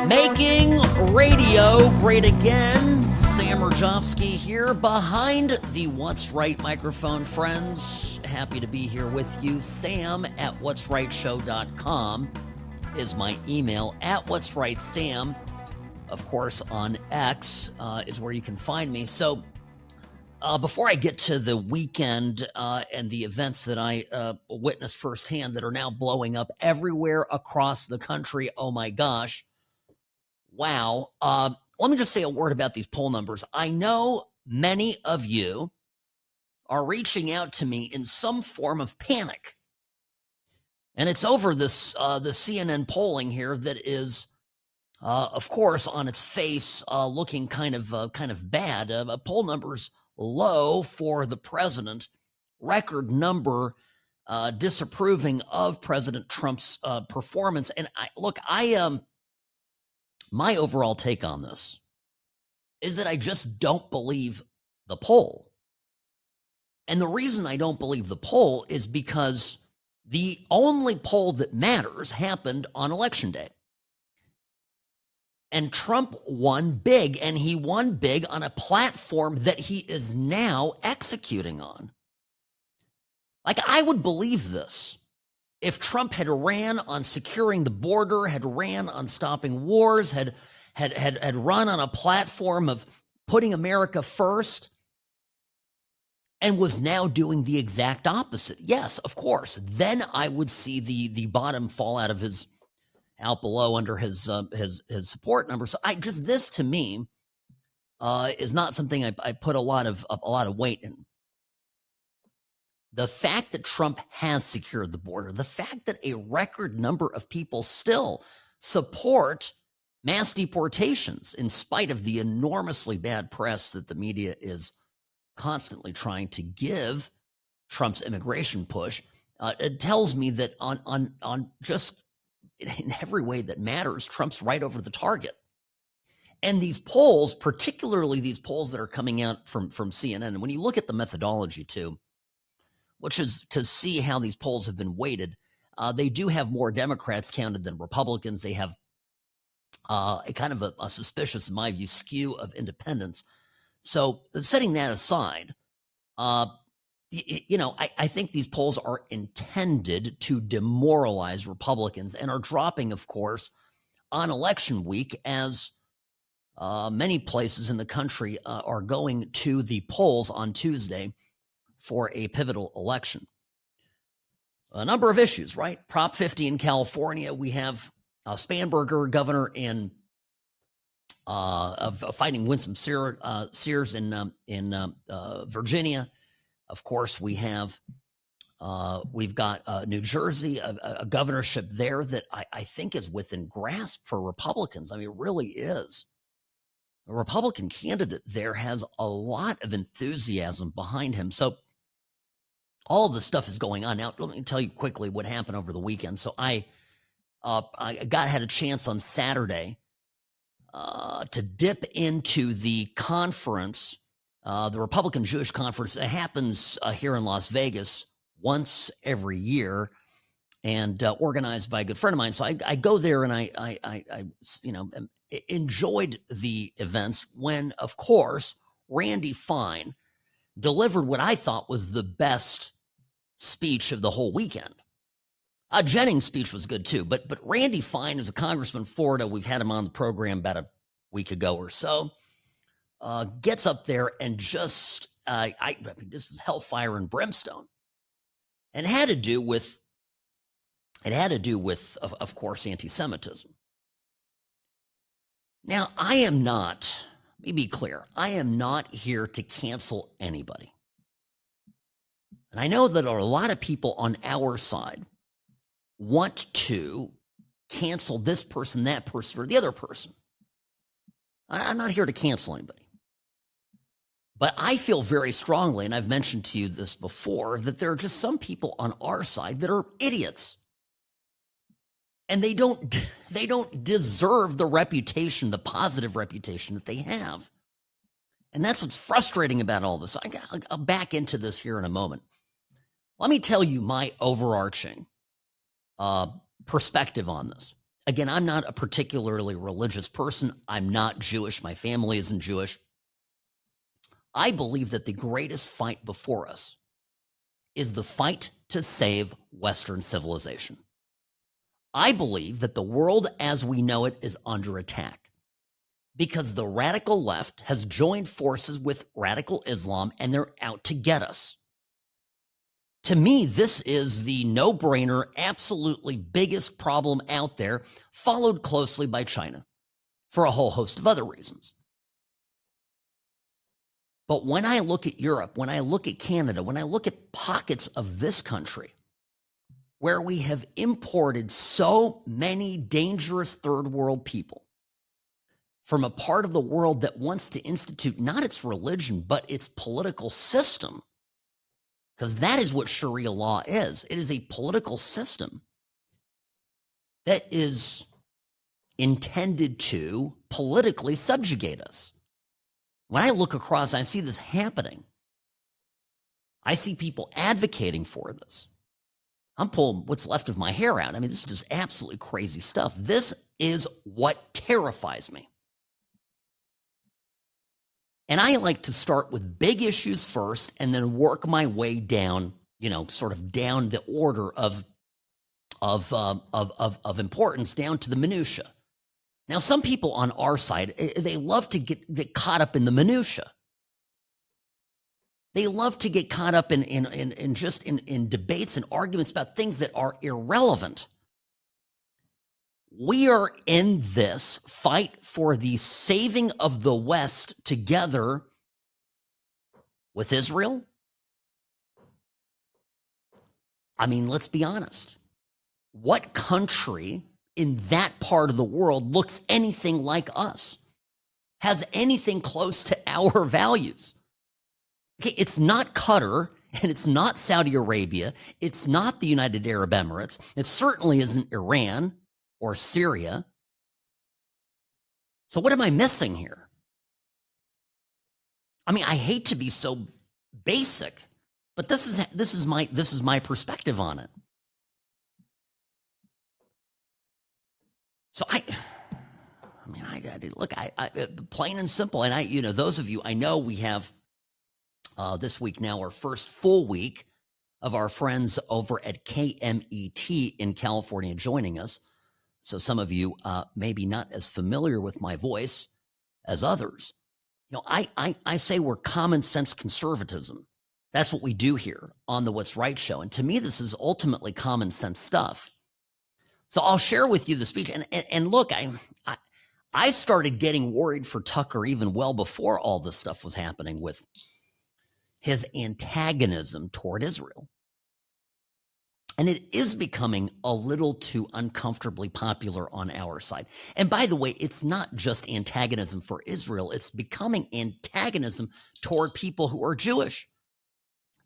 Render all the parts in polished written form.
Making radio great again. Sam Mirejovsky here behind the What's Right microphone, friends. Happy to be here with you. Sam at what'srightshow.com is my email. At What's Right Sam, of course, on X is where you can find me. So before I get to the weekend and the events that I witnessed firsthand that are now blowing up everywhere across the country, oh my gosh. Wow. Let me just say a word about these poll numbers. I know many of you are reaching out to me in some form of panic. And it's over this the CNN polling here that is, of course, on its face, looking kind of bad. Poll numbers low for the president. Record number disapproving of President Trump's performance. And my overall take on this is that I just don't believe the poll. And the reason I don't believe the poll is because the only poll that matters happened on Election Day. And Trump won big, and he won big on a platform that he is now executing on. Like, I would believe this if Trump had ran on securing the border, had ran on stopping wars, had run on a platform of putting America first, and was now doing the exact opposite. Yes, of course. Then I would see the bottom fall out below under his support number. So this to me is not something I put a lot of weight in. The fact that Trump has secured the border, the fact that a record number of people still support mass deportations in spite of the enormously bad press that the media is constantly trying to give Trump's immigration push, it tells me that on just in every way that matters, Trump's right over the target. And these polls, particularly these polls that are coming out from CNN, and when you look at the methodology too, which is to see how these polls have been weighted, they do have more Democrats counted than Republicans. They have a kind of a suspicious, in my view, skew of independents. So setting that aside, I think these polls are intended to demoralize Republicans and are dropping, of course, on election week as many places in the country are going to the polls on Tuesday for a pivotal election. A number of issues, right? Prop 50 in California. We have Spanberger, governor of fighting Winsome Sears in Virginia. Of course, we've got New Jersey, a governorship there that I think is within grasp for Republicans. I mean, it really is. A Republican candidate there has a lot of enthusiasm behind him. So all of this stuff is going on. Now, let me tell you quickly what happened over the weekend. So I had a chance on Saturday to dip into the conference, the Republican Jewish Conference. It happens here in Las Vegas once every year and organized by a good friend of mine. So I go there and I enjoyed the events when, of course, Randy Fine delivered what I thought was the best speech of the whole weekend. Jennings' speech was good too, but Randy Fine is a congressman from Florida. We've had him on the program about a week ago or so. Gets up there and just, I mean, this was hellfire and brimstone, and it had to do with, of course, anti-Semitism. Now, let me be clear, I am not here to cancel anybody. And I know that a lot of people on our side want to cancel this person, that person, or the other person. I'm not here to cancel anybody. But I feel very strongly, and I've mentioned to you this before, that there are just some people on our side that are idiots. And they don't deserve the reputation, the positive reputation that they have. And that's what's frustrating about all this. I'll back into this here in a moment. Let me tell you my overarching perspective on this. Again, I'm not a particularly religious person. I'm not Jewish. My family isn't Jewish. I believe that the greatest fight before us is the fight to save Western civilization. I believe that the world as we know it is under attack because the radical left has joined forces with radical Islam and they're out to get us. To me, this is the no-brainer, absolutely biggest problem out there, followed closely by China for a whole host of other reasons. But when I look at Europe, when I look at Canada, when I look at pockets of this country where we have imported so many dangerous third world people from a part of the world that wants to institute not its religion, but its political system, because that is what Sharia law is. It is a political system that is intended to politically subjugate us. When I look across, I see this happening. I see people advocating for this. I'm pulling what's left of my hair out. I mean, this is just absolutely crazy stuff. This is what terrifies me. And I like to start with big issues first and then work my way down, sort of down the order of importance down to the minutia. Now, some people on our side, they love to get caught up in the minutia. They love to get caught up in debates and arguments about things that are irrelevant. We are in this fight for the saving of the West together with Israel. I mean, let's be honest. What country in that part of the world looks anything like us, has anything close to our values? Okay, it's not Qatar, and it's not Saudi Arabia. It's not the United Arab Emirates. It certainly isn't Iran or Syria. So what am I missing here? I mean, I hate to be so basic, but this is my perspective on it. So I look, plain and simple, and those of you, I know we have this week now our first full week of our friends over at KMET in California joining us. So some of you maybe not as familiar with my voice as others. I say we're common sense conservatism. That's what we do here on the What's Right show. And to me, this is ultimately common sense stuff. So I'll share with you the speech. And look, I started getting worried for Tucker even well before all this stuff was happening with his antagonism toward Israel. And it is becoming a little too uncomfortably popular on our side. And by the way, it's not just antagonism for Israel. It's becoming antagonism toward people who are Jewish.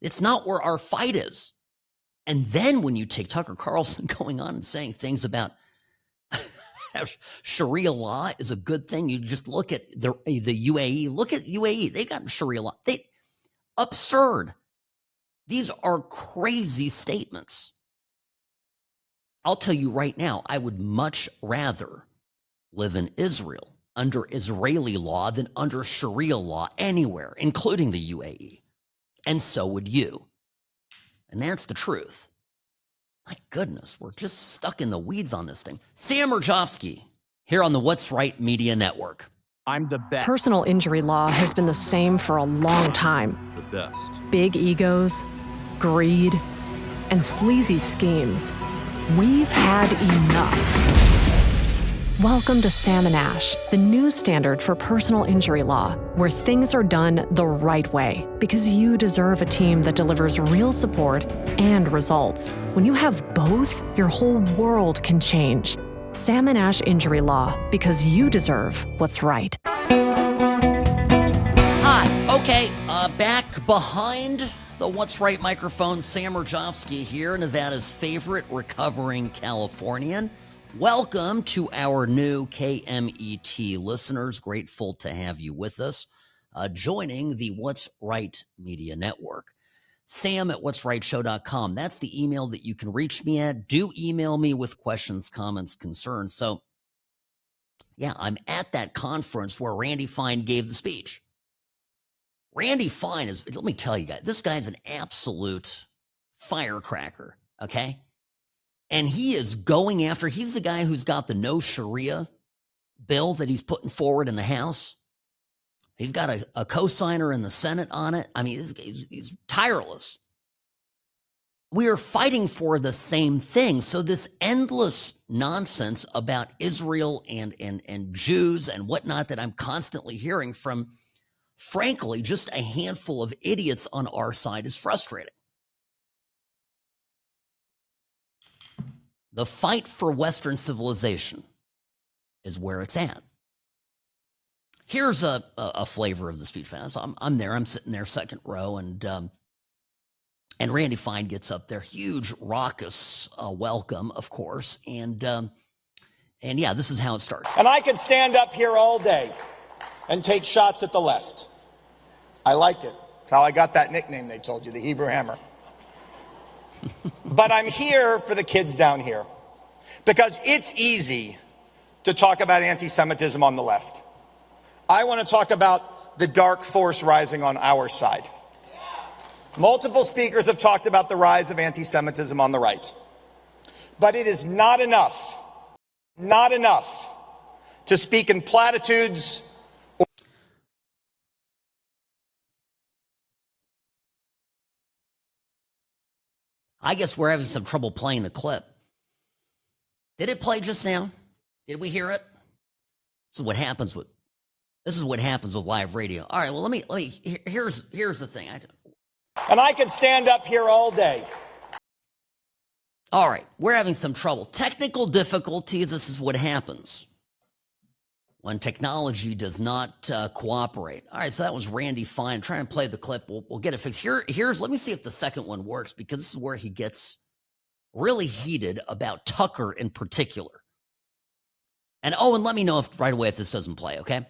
It's not where our fight is. And then when you take Tucker Carlson going on and saying things about how Sharia law is a good thing, you just look at the UAE. Look at UAE. They've got Sharia law. Absurd. These are crazy statements. I'll tell you right now, I would much rather live in Israel under Israeli law than under Sharia law anywhere, including the UAE. And so would you. And that's the truth. My goodness, we're just stuck in the weeds on this thing. Sam Mirejovsky here on the What's Right Media Network. I'm the best. Personal injury law has been the same for a long time. The best. Big egos, greed, and sleazy schemes. We've had enough. Welcome to Sam and Ash, the new standard for personal injury law, where things are done the right way, because you deserve a team that delivers real support and results. When you have both, your whole world can change. Sam and Ash Injury Law, because you deserve what's right. Hi, okay, back behind the What's Right microphone, Sam Mirejovsky here, Nevada's favorite recovering Californian. Welcome to our new KMET listeners. Grateful to have you with us, joining the What's Right Media Network. sam@whatsrightshow.com. That's the email that you can reach me at. Do email me with questions, comments, concerns. So, yeah, I'm at that conference where Randy Fine gave the speech. Randy Fine is, let me tell you guys, this guy's an absolute firecracker, okay? And he is going after, he's the guy who's got the no Sharia bill that he's putting forward in the House. He's got a co-signer in the Senate on it. I mean, he's tireless. We are fighting for the same thing. So this endless nonsense about Israel and Jews and whatnot that I'm constantly hearing from, frankly, just a handful of idiots on our side is frustrating. The fight for Western civilization is where it's at. Here's a flavor of the speech. So I'm there. I'm sitting there, second row, and Randy Fine gets up there. Huge, raucous welcome, of course, and yeah, this is how it starts. And I could stand up here all day and take shots at the left. I like it. It's how I got that nickname they told you, the Hebrew Hammer. But I'm here for the kids down here because it's easy to talk about anti-Semitism on the left. I want to talk about the dark force rising on our side. Multiple speakers have talked about the rise of anti-Semitism on the right. But it is not enough to speak in platitudes. I guess we're having some trouble playing the clip. Did it play just now? Did we hear it? This is what happens with live radio. All right, well, let me here's the thing. And I could stand up here all day. All right, we're having some trouble. Technical difficulties, this is what happens when technology does not cooperate. All right, so that was Randy Fine. I'm trying to play the clip. We'll get it fixed. Let me see if the second one works, because this is where he gets really heated about Tucker in particular. And let me know right away if this doesn't play, okay?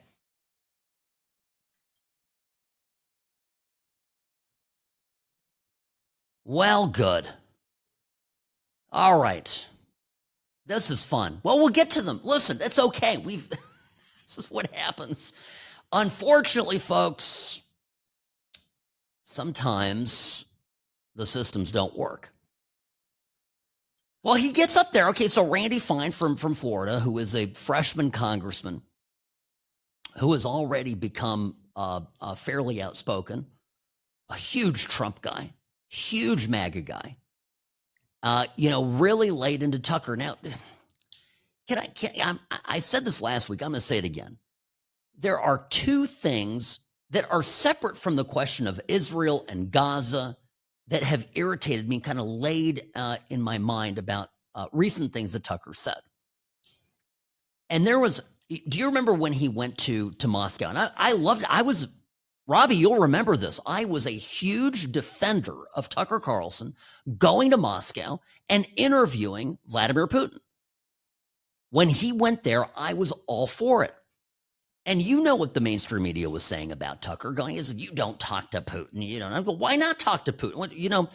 Well, good. All right. This is fun. Well, we'll get to them. Listen, it's okay. This is what happens. Unfortunately, folks, sometimes the systems don't work. Well, he gets up there. Okay, so Randy Fine from Florida, who is a freshman congressman, who has already become fairly outspoken, a huge Trump guy, huge MAGA guy, really laid into Tucker. Now, I said this last week. I'm going to say it again. There are two things that are separate from the question of Israel and Gaza that have irritated me, kind of laid in my mind about recent things that Tucker said. And do you remember when he went to Moscow? And I loved it. Robbie, you'll remember this. I was a huge defender of Tucker Carlson going to Moscow and interviewing Vladimir Putin. When he went there, I was all for it. And you know what the mainstream media was saying about Tucker, going, is you don't talk to Putin. You don't. I go, why not talk to Putin?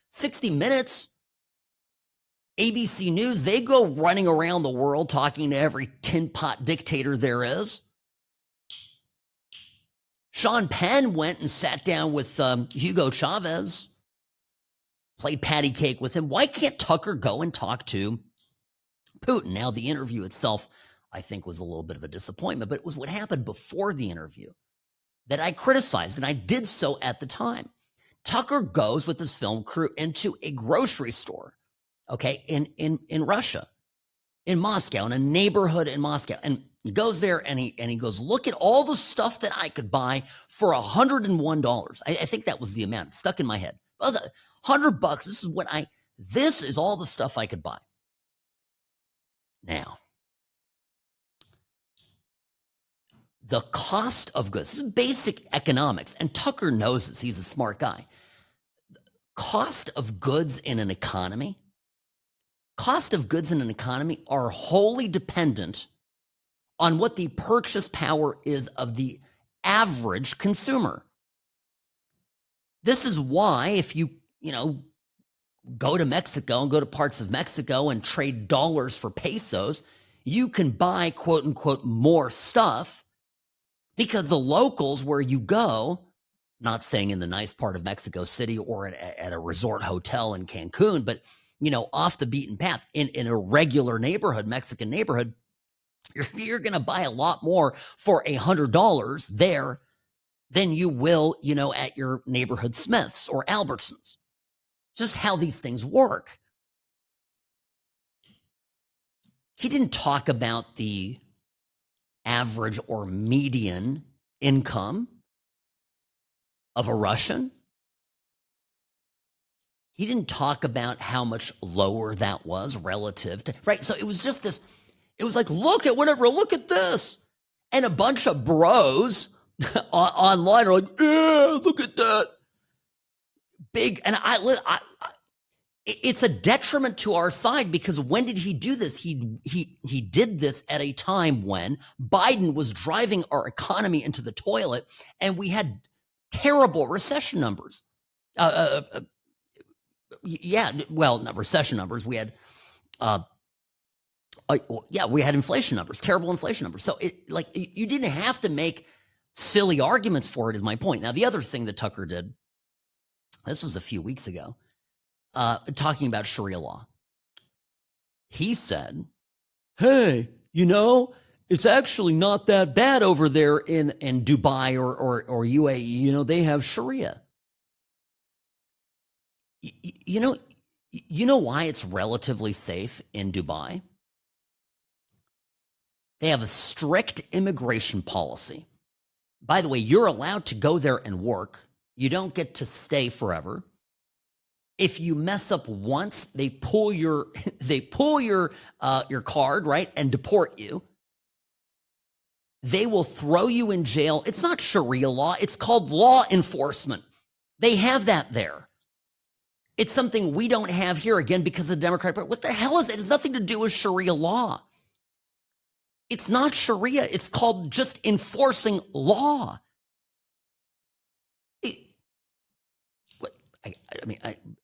60 Minutes, ABC News, they go running around the world talking to every tin pot dictator there is. Sean Penn went and sat down with Hugo Chavez, played patty cake with him. Why can't Tucker go and talk to Putin? Now, the interview itself, I think, was a little bit of a disappointment, but it was what happened before the interview that I criticized, and I did so at the time. Tucker goes with his film crew into a grocery store, okay, in Russia, in Moscow, in a neighborhood in Moscow, and he goes there and he goes, look at all the stuff that I could buy for $101. I think that was the amount. It stuck in my head. It was $100. This is all the stuff I could buy. Now, the cost of goods, this is basic economics, and Tucker knows this. He's a smart guy. Cost of goods in an economy are wholly dependent on what the purchase power is of the average consumer. This is why if you go to Mexico and go to parts of Mexico and trade dollars for pesos, you can buy quote unquote more stuff because the locals where you go, not saying in the nice part of Mexico City or at a resort hotel in Cancun, but off the beaten path in a regular neighborhood, Mexican neighborhood, you're going to buy a lot more for $100 there than you will, at your neighborhood Smith's or Albertsons. Just how these things work. He didn't talk about the average or median income of a Russian. He didn't talk about how much lower that was relative to, right? So it was just this, it was like, look at this. And a bunch of bros online are like, yeah, look at that. Big, and it's a detriment to our side because when did he do this? He did this at a time when Biden was driving our economy into the toilet and we had terrible recession numbers. Not recession numbers. We had, we had inflation numbers, terrible inflation numbers. So you didn't have to make silly arguments for it, is my point. Now, the other thing that Tucker did, this was a few weeks ago, talking about Sharia law. He said, hey, it's actually not that bad over there in Dubai or UAE. They have Sharia. You know why it's relatively safe in Dubai? They have a strict immigration policy. By the way, you're allowed to go there and work. You don't get to stay forever. If you mess up once, they pull your card, right, and deport you. They will throw you in jail. It's not Sharia law. It's called law enforcement. They have that there. It's something we don't have here, again, because of the Democratic Party. What the hell is it? It has nothing to do with Sharia law. It's not Sharia. It's called just enforcing law.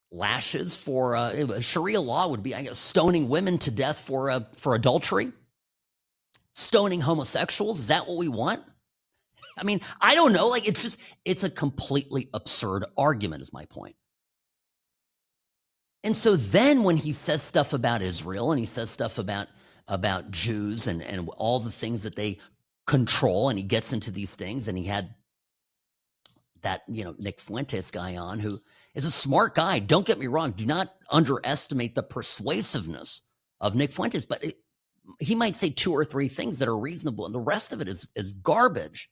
Lashes for Sharia law would be, I guess, stoning women to death for adultery, stoning homosexuals. Is that what we want? I don't know. It's a completely absurd argument, is my point. And so then when he says stuff about Israel and he says stuff about Jews and all the things that they control, and he gets into these things, and he had that, Nick Fuentes guy on, who is a smart guy. Don't get me wrong. Do not underestimate the persuasiveness of Nick Fuentes, but he might say 2 or 3 things that are reasonable, and the rest of it is garbage.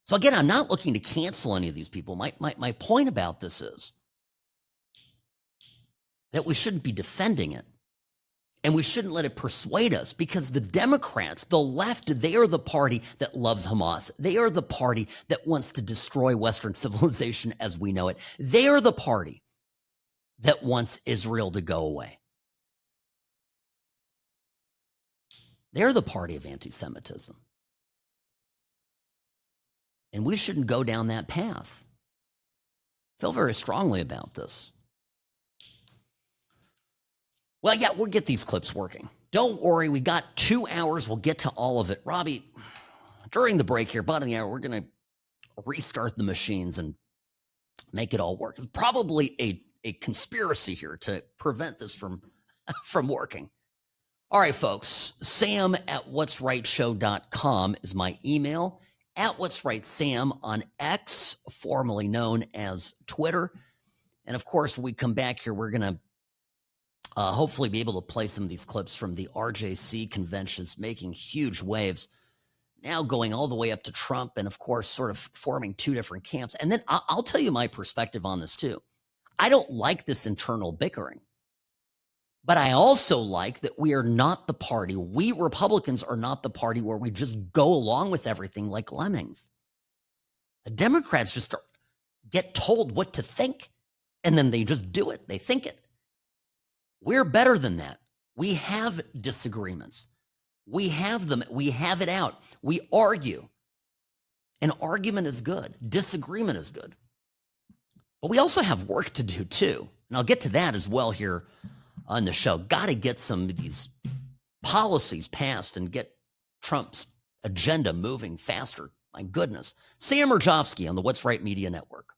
So again, I'm not looking to cancel any of these people. My point about this is that we shouldn't be defending it. And we shouldn't let it persuade us, because the Democrats, the left, they are the party that loves Hamas. They are the party that wants to destroy Western civilization as we know it. They are the party that wants Israel to go away. They're the party of anti-Semitism. And we shouldn't go down that path. I feel very strongly about this. Well, yeah, we'll get these clips working. Don't worry, we got 2 hours. We'll get to all of it. Robbie, during the break here, bottom of the hour, we're going to restart the machines and make it all work. Probably a conspiracy here to prevent this from working. All right, folks, sam@whatsrightshow.com is my email. @whatsrightsam on X, formerly known as Twitter. And of course, when we come back here, we're going to hopefully be able to play some of these clips from the RJC conventions, making huge waves, now going all the way up to Trump, and of course, sort of forming 2 different camps. And then I'll tell you my perspective on this too. I don't like this internal bickering, but I also like that we are not the party. We Republicans are not the party where we just go along with everything like lemmings. The Democrats just get told what to think, and then they just do it. They think it. We're better than that. We have disagreements. We have them. We have it out. We argue. An argument is good. Disagreement is good. But we also have work to do too. And I'll get to that as well here on the show. Got to get some of these policies passed and get Trump's agenda moving faster. My goodness. Sam Mirejovsky on the What's Right Media Network.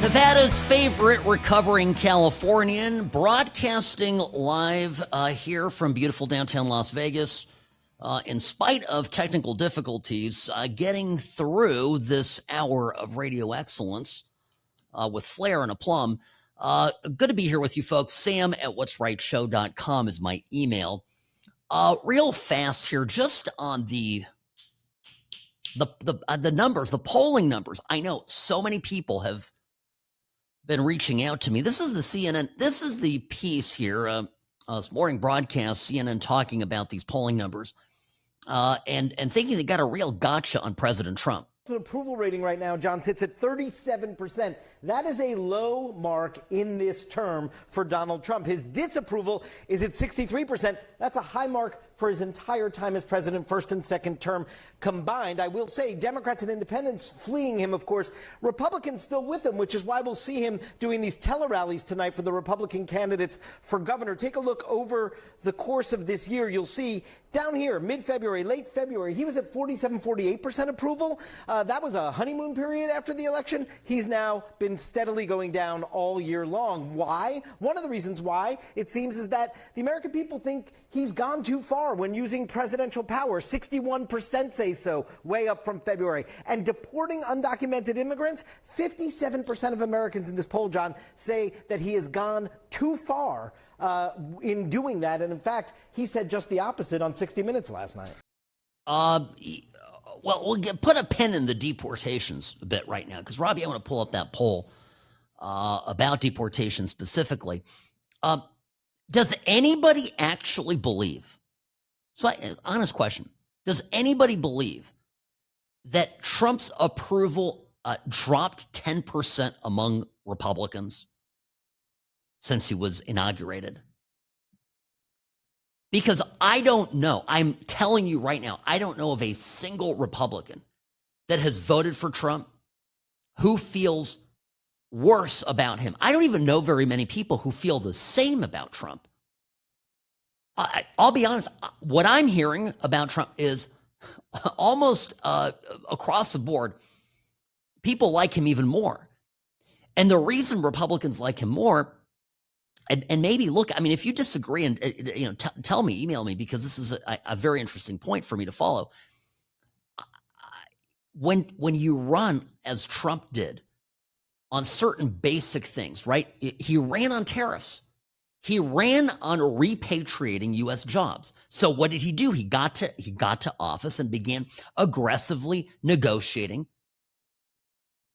Nevada's favorite recovering Californian, broadcasting live here from beautiful downtown Las Vegas. In spite of technical difficulties, getting through this hour of radio excellence with flair and aplomb. Good to be here with you folks. Sam at what'srightshow.com is my email. Real fast here, just on the numbers, the polling numbers. I know so many people have been reaching out to me. This is the CNN. This is the piece here. This morning broadcast, CNN talking about these polling numbers and thinking they got a real gotcha on President Trump. Approval rating right now, John, sits at 37%. That is a low mark in this term for Donald Trump. His disapproval is at 63%. That's a high mark for his entire time as president, first and second term combined. I will say Democrats and independents fleeing him, of course. Republicans still with him, which is why we'll see him doing these tele-rallies tonight for the Republican candidates for governor. Take a look over the course of this year. You'll see down here, mid-February, late February, he was at 47, 48% approval. That was a honeymoon period after the election. He's now been steadily going down all year long. Why? One of the reasons why, it seems, is that the American people think he's gone too far when using presidential power. 61% say so, way up from February. And deporting undocumented immigrants, 57% of Americans in this poll, John, say that he has gone too far in doing that. And in fact, he said just the opposite on 60 Minutes last night. Well, we'll put a pin in the deportations a bit right now, because, Robbie, I want to pull up that poll about deportation specifically. Does anybody actually believe, so honest question, does anybody believe that Trump's approval dropped 10% among Republicans since he was inaugurated? Because I don't know. I'm telling you right now, I don't know of a single Republican that has voted for Trump who feels worse about him. I don't even know very many people who feel the same about Trump. I'll be honest, what I'm hearing about Trump is almost across the board, people like him even more. And the reason Republicans like him more, and maybe look, I mean, if you disagree, and tell me, email me, because this is a very interesting point for me to follow. When you run as Trump did on certain basic things, right? He ran on tariffs. He ran on repatriating U.S. jobs. So what did he do? He got to office and began aggressively negotiating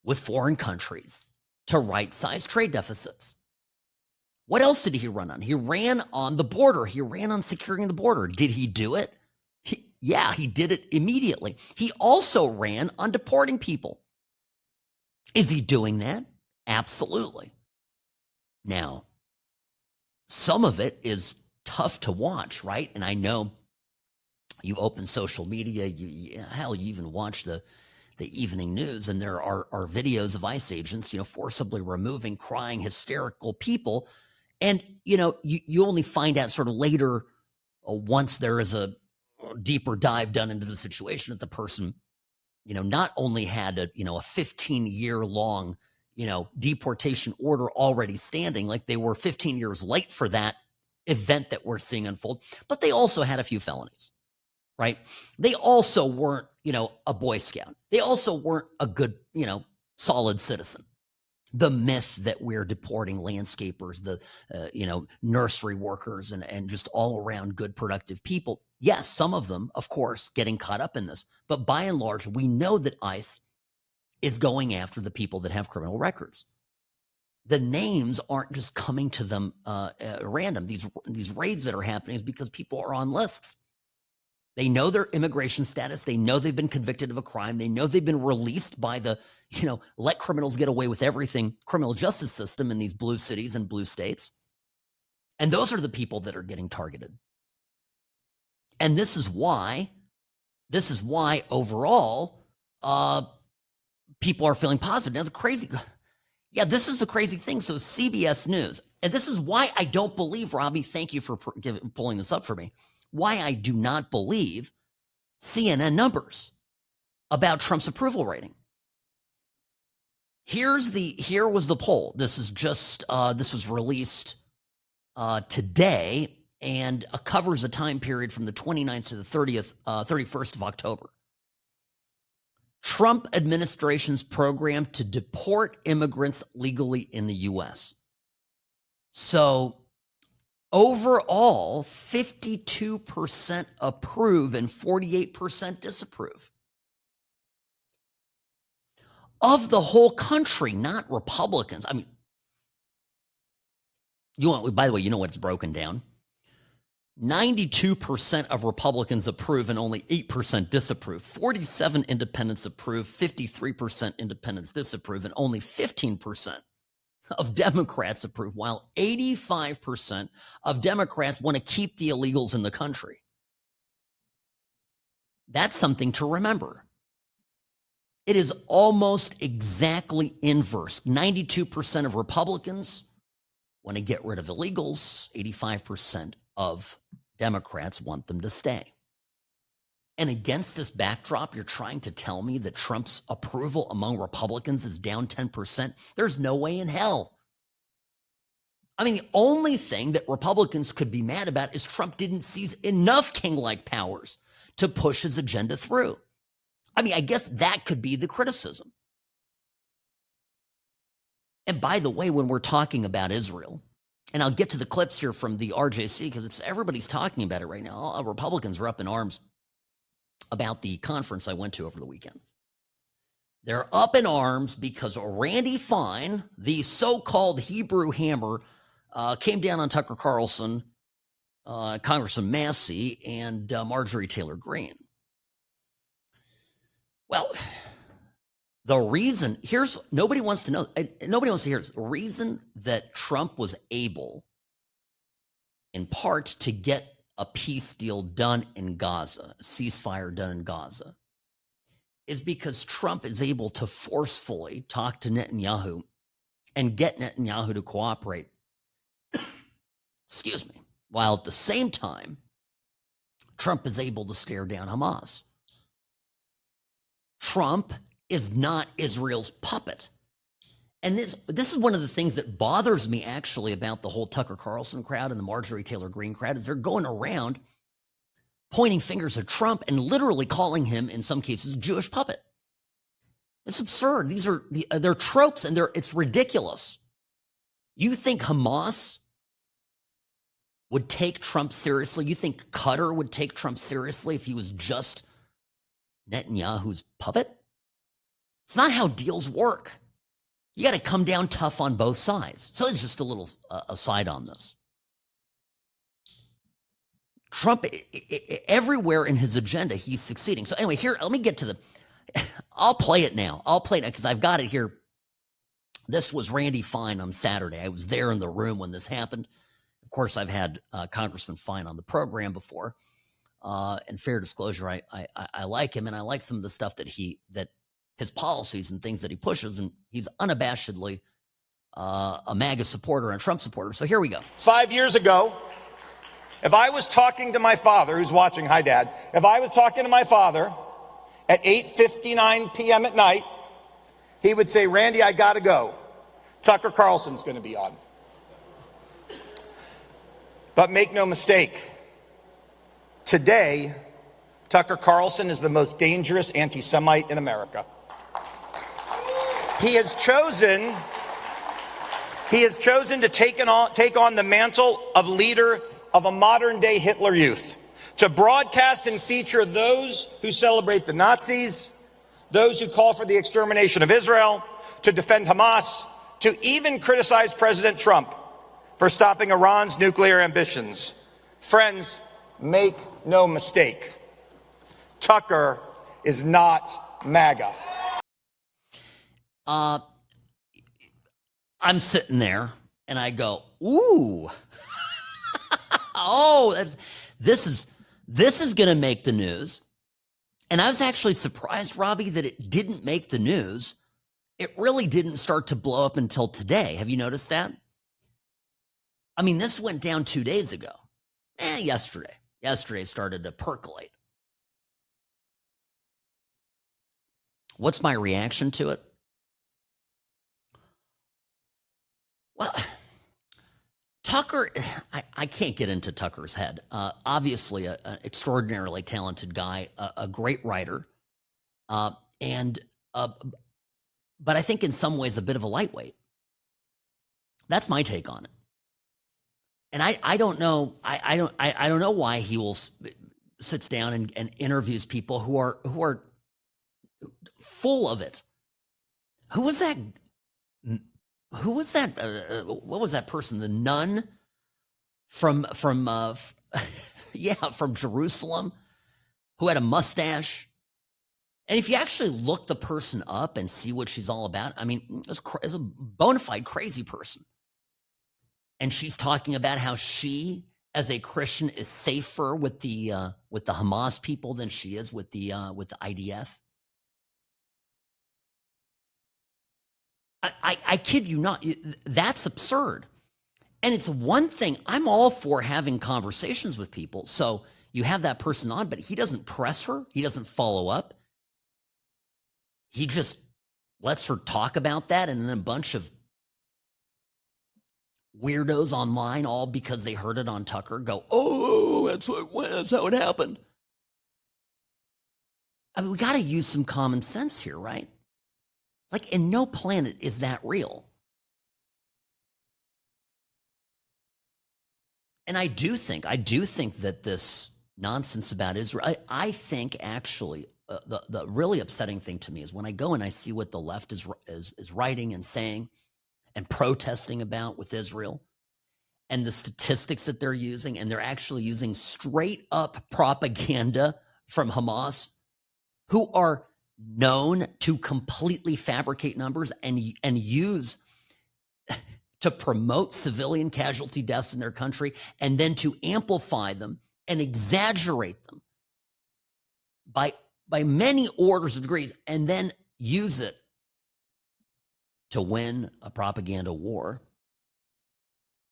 with foreign countries to right-size trade deficits. What else did he run on? He ran on the border. He ran on securing the border. Did he do it? Yeah, he did it immediately. He also ran on deporting people. Is he doing that? Absolutely. Now, some of it is tough to watch, right? And I know you open social media, you even watch the evening news, and there are videos of ICE agents, forcibly removing crying, hysterical people. And, you only find out sort of later, once there is a deeper dive done into the situation, that the person, not only had a 15-year-long, deportation order already standing, like they were 15 years late for that event that we're seeing unfold, but they also had a few felonies, right? They also weren't, a Boy Scout. They also weren't a good, solid citizen. The myth that we're deporting landscapers, the, nursery workers and just all around good, productive people. Yes, some of them, of course, getting caught up in this. But by and large, we know that ICE is going after the people that have criminal records. The names aren't just coming to them random. These raids that are happening is because people are on lists. They know their immigration status. They know they've been convicted of a crime. They know they've been released by the, let criminals get away with everything criminal justice system in these blue cities and blue states. And those are the people that are getting targeted. And this is why overall, people are feeling positive. Now, this is the crazy thing. So CBS News, and this is why I don't believe, Robbie, thank you for pulling this up for me, why I do not believe CNN numbers about Trump's approval rating. Here was the poll. This was released today and covers a time period from the 29th to the 31st of October. Trump administration's program to deport immigrants legally in the U.S. So overall, 52% approve and 48% disapprove. Of the whole country, not Republicans. I mean, by the way, you know what it's broken down? 92% of Republicans approve and only 8% disapprove. 47 independents approve, 53% independents disapprove, and only 15% of Democrats approve, while 85% of Democrats want to keep the illegals in the country. That's something to remember. It is almost exactly inverse. 92% of Republicans want to get rid of illegals. 85% of Democrats want them to stay. And against this backdrop, you're trying to tell me that Trump's approval among Republicans is down 10%? There's no way in hell. I mean, the only thing that Republicans could be mad about is Trump didn't seize enough king-like powers to push his agenda through. I mean, I guess that could be the criticism. And by the way, when we're talking about Israel, and I'll get to the clips here from the RJC because everybody's talking about it right now. All Republicans are up in arms about the conference I went to over the weekend. They're up in arms because Randy Fine, the so-called Hebrew hammer, came down on Tucker Carlson, Congressman Massie, and Marjorie Taylor Greene. Well, the reason, nobody wants to know, nobody wants to hear this. The reason that Trump was able, in part, to get a peace deal done in Gaza, a ceasefire done in Gaza, is because Trump is able to forcefully talk to Netanyahu and get Netanyahu to cooperate. Excuse me. While at the same time, Trump is able to stare down Hamas. Trump is not Israel's puppet. And this is one of the things that bothers me actually about the whole Tucker Carlson crowd and the Marjorie Taylor Greene crowd is they're going around pointing fingers at Trump and literally calling him, in some cases, a Jewish puppet. It's absurd. They're tropes and it's ridiculous. You think Hamas would take Trump seriously? You think Qatar would take Trump seriously if he was just Netanyahu's puppet? It's not how deals work. You got to come down tough on both sides. So it's just a little aside on this. Trump, everywhere in his agenda, he's succeeding. So anyway, here, let me get to I'll play it now. Because I've got it here. This was Randy Fine on Saturday. I was there in the room when this happened. Of course, I've had Congressman Fine on the program before. And fair disclosure, I like him, and I like some of the stuff that his policies and things that he pushes, and he's unabashedly a MAGA supporter and a Trump supporter. So here we go. 5 years ago, if I was talking to my father, who's watching, hi Dad, if I was talking to my father at 8:59 p.m. at night, he would say, Randy, I gotta go. Tucker Carlson's gonna be on. But make no mistake, today, Tucker Carlson is the most dangerous anti-Semite in America. He has chosen to take on the mantle of leader of a modern-day Hitler Youth, to broadcast and feature those who celebrate the Nazis, those who call for the extermination of Israel, to defend Hamas, to even criticize President Trump for stopping Iran's nuclear ambitions. Friends, make no mistake, Tucker is not MAGA. I'm sitting there and I go, ooh, oh, this is going to make the news. And I was actually surprised, Robbie, that it didn't make the news. It really didn't start to blow up until today. Have you noticed that? I mean, this went down 2 days ago. Yesterday. Yesterday started to percolate. What's my reaction to it? Well, Tucker, I can't get into Tucker's head. Obviously, an extraordinarily talented guy, a great writer, but I think in some ways a bit of a lightweight. That's my take on it. And I don't know. I don't know why he will sits down and interviews people who are full of it. Who was that? Who was that? What was that person? The nun from yeah, from Jerusalem, who had a mustache. And if you actually look the person up and see what she's all about, I mean, it's a bona fide crazy person. And she's talking about how she, as a Christian, is safer with the Hamas people than she is with the IDF. I kid you not. That's absurd. And it's one thing, I'm all for having conversations with people. So you have that person on, but he doesn't press her. He doesn't follow up. He just lets her talk about that. And then a bunch of weirdos online, all because they heard it on Tucker, go, oh, that's how it happened. I mean, we got to use some common sense here, right? Like, in no planet is that real. And I do think that this nonsense about Israel, I think actually the really upsetting thing to me is when I go and I see what the left is writing and saying and protesting about with Israel and the statistics that they're using, and they're actually using straight up propaganda from Hamas, who are known to completely fabricate numbers and use to promote civilian casualty deaths in their country, and then to amplify them and exaggerate them by many orders of degrees, and then use it to win a propaganda war.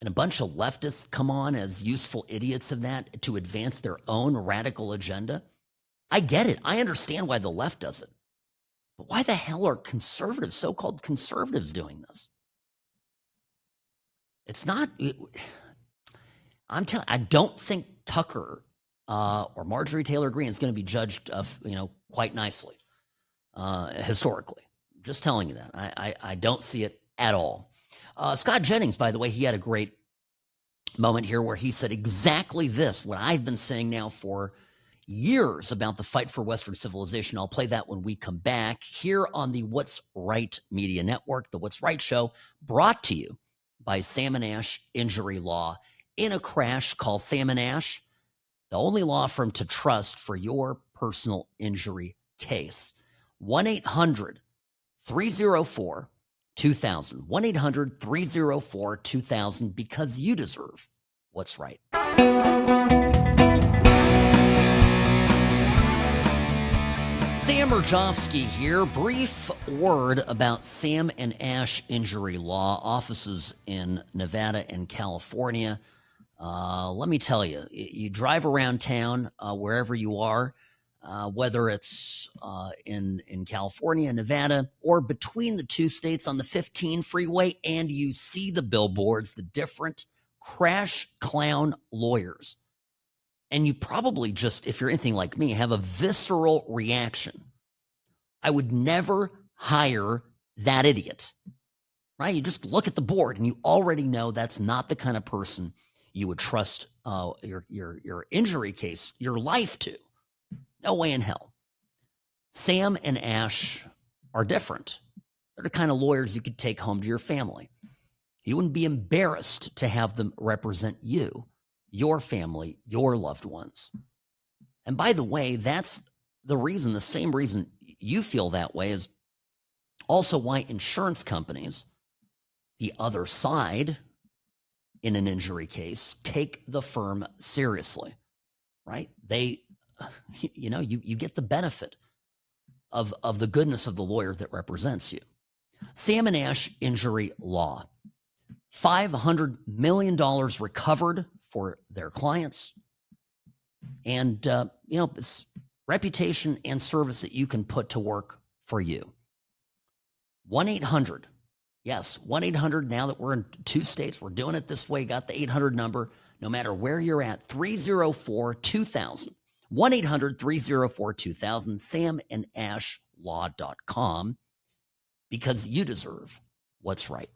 And a bunch of leftists come on as useful idiots of that to advance their own radical agenda. I get it. I understand why the left does it. But why the hell are conservatives, so-called conservatives, doing this? It's not. I don't think Tucker or Marjorie Taylor Greene is going to be judged, quite nicely historically. Just telling you that. I don't see it at all. Scott Jennings, by the way, he had a great moment here where he said exactly this, what I've been saying now for years about the fight for Western civilization. I'll play that when we come back here on the What's Right Media Network, the What's Right Show, brought to you by Sam & Ash Injury Law. In a crash, call Sam & Ash, the only law firm to trust for your personal injury case. 1-800-304-2000. 1-800-304-2000, because you deserve what's right. Sam Mirejovsky here. Brief word about Sam & Ash Injury Law, offices in Nevada and California. Let me tell you, you drive around town, wherever you are, whether it's in California, Nevada, or between the two states on the 15 freeway, and you see the billboards, the different crash clown lawyers. And you probably just, if you're anything like me, have a visceral reaction. I would never hire that idiot, right? You just look at the board and you already know that's not the kind of person you would trust your injury case, your life to. No way in hell. Sam and Ash are different. They're the kind of lawyers you could take home to your family. You wouldn't be embarrassed to have them represent you, your family, your loved ones. And by the way, that's the same reason you feel that way is also why insurance companies, the other side in an injury case, take the firm seriously, right? They you get the benefit of the goodness of the lawyer that represents you. Sam and Ash injury law. $500 million recovered for their clients. And, it's reputation and service that you can put to work for you. 1-800. Yes, 1-800. Now that we're in 2 states, we're doing it this way. Got the 800 number. No matter where you're at, 304-2000. 1-800-304-2000. samandashlaw.com, because you deserve what's right.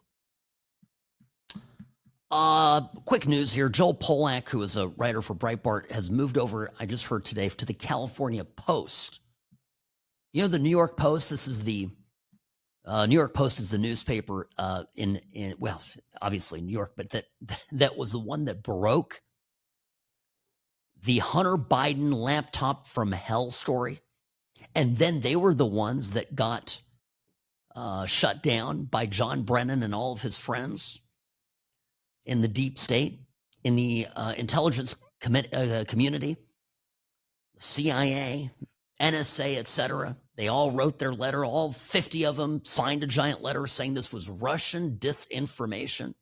Quick news here. Joel Polak, who is a writer for Breitbart, has moved over, I just heard today, to the California Post. You know, the New York Post, this is the New York Post is the newspaper in obviously New York, but that was the one that broke the Hunter Biden laptop from hell story. And then they were the ones that got shut down by John Brennan and all of his friends in the deep state, in the intelligence community, CIA, NSA, etc. They all wrote their letter. All 50 of them signed a giant letter saying this was Russian disinformation.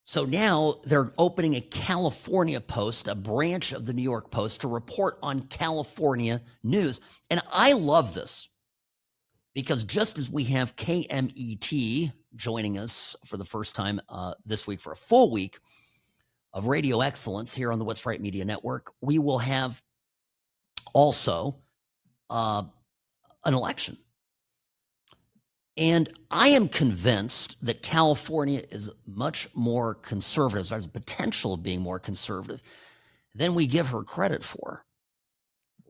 So now they're opening a California Post, a branch of the New York Post, to report on California news. And I love this, because just as we have KMET joining us for the first time this week for a full week of radio excellence here on the What's Right Media Network, we will have also an election. And I am convinced that California is much more conservative, has the potential of being more conservative than we give her credit for.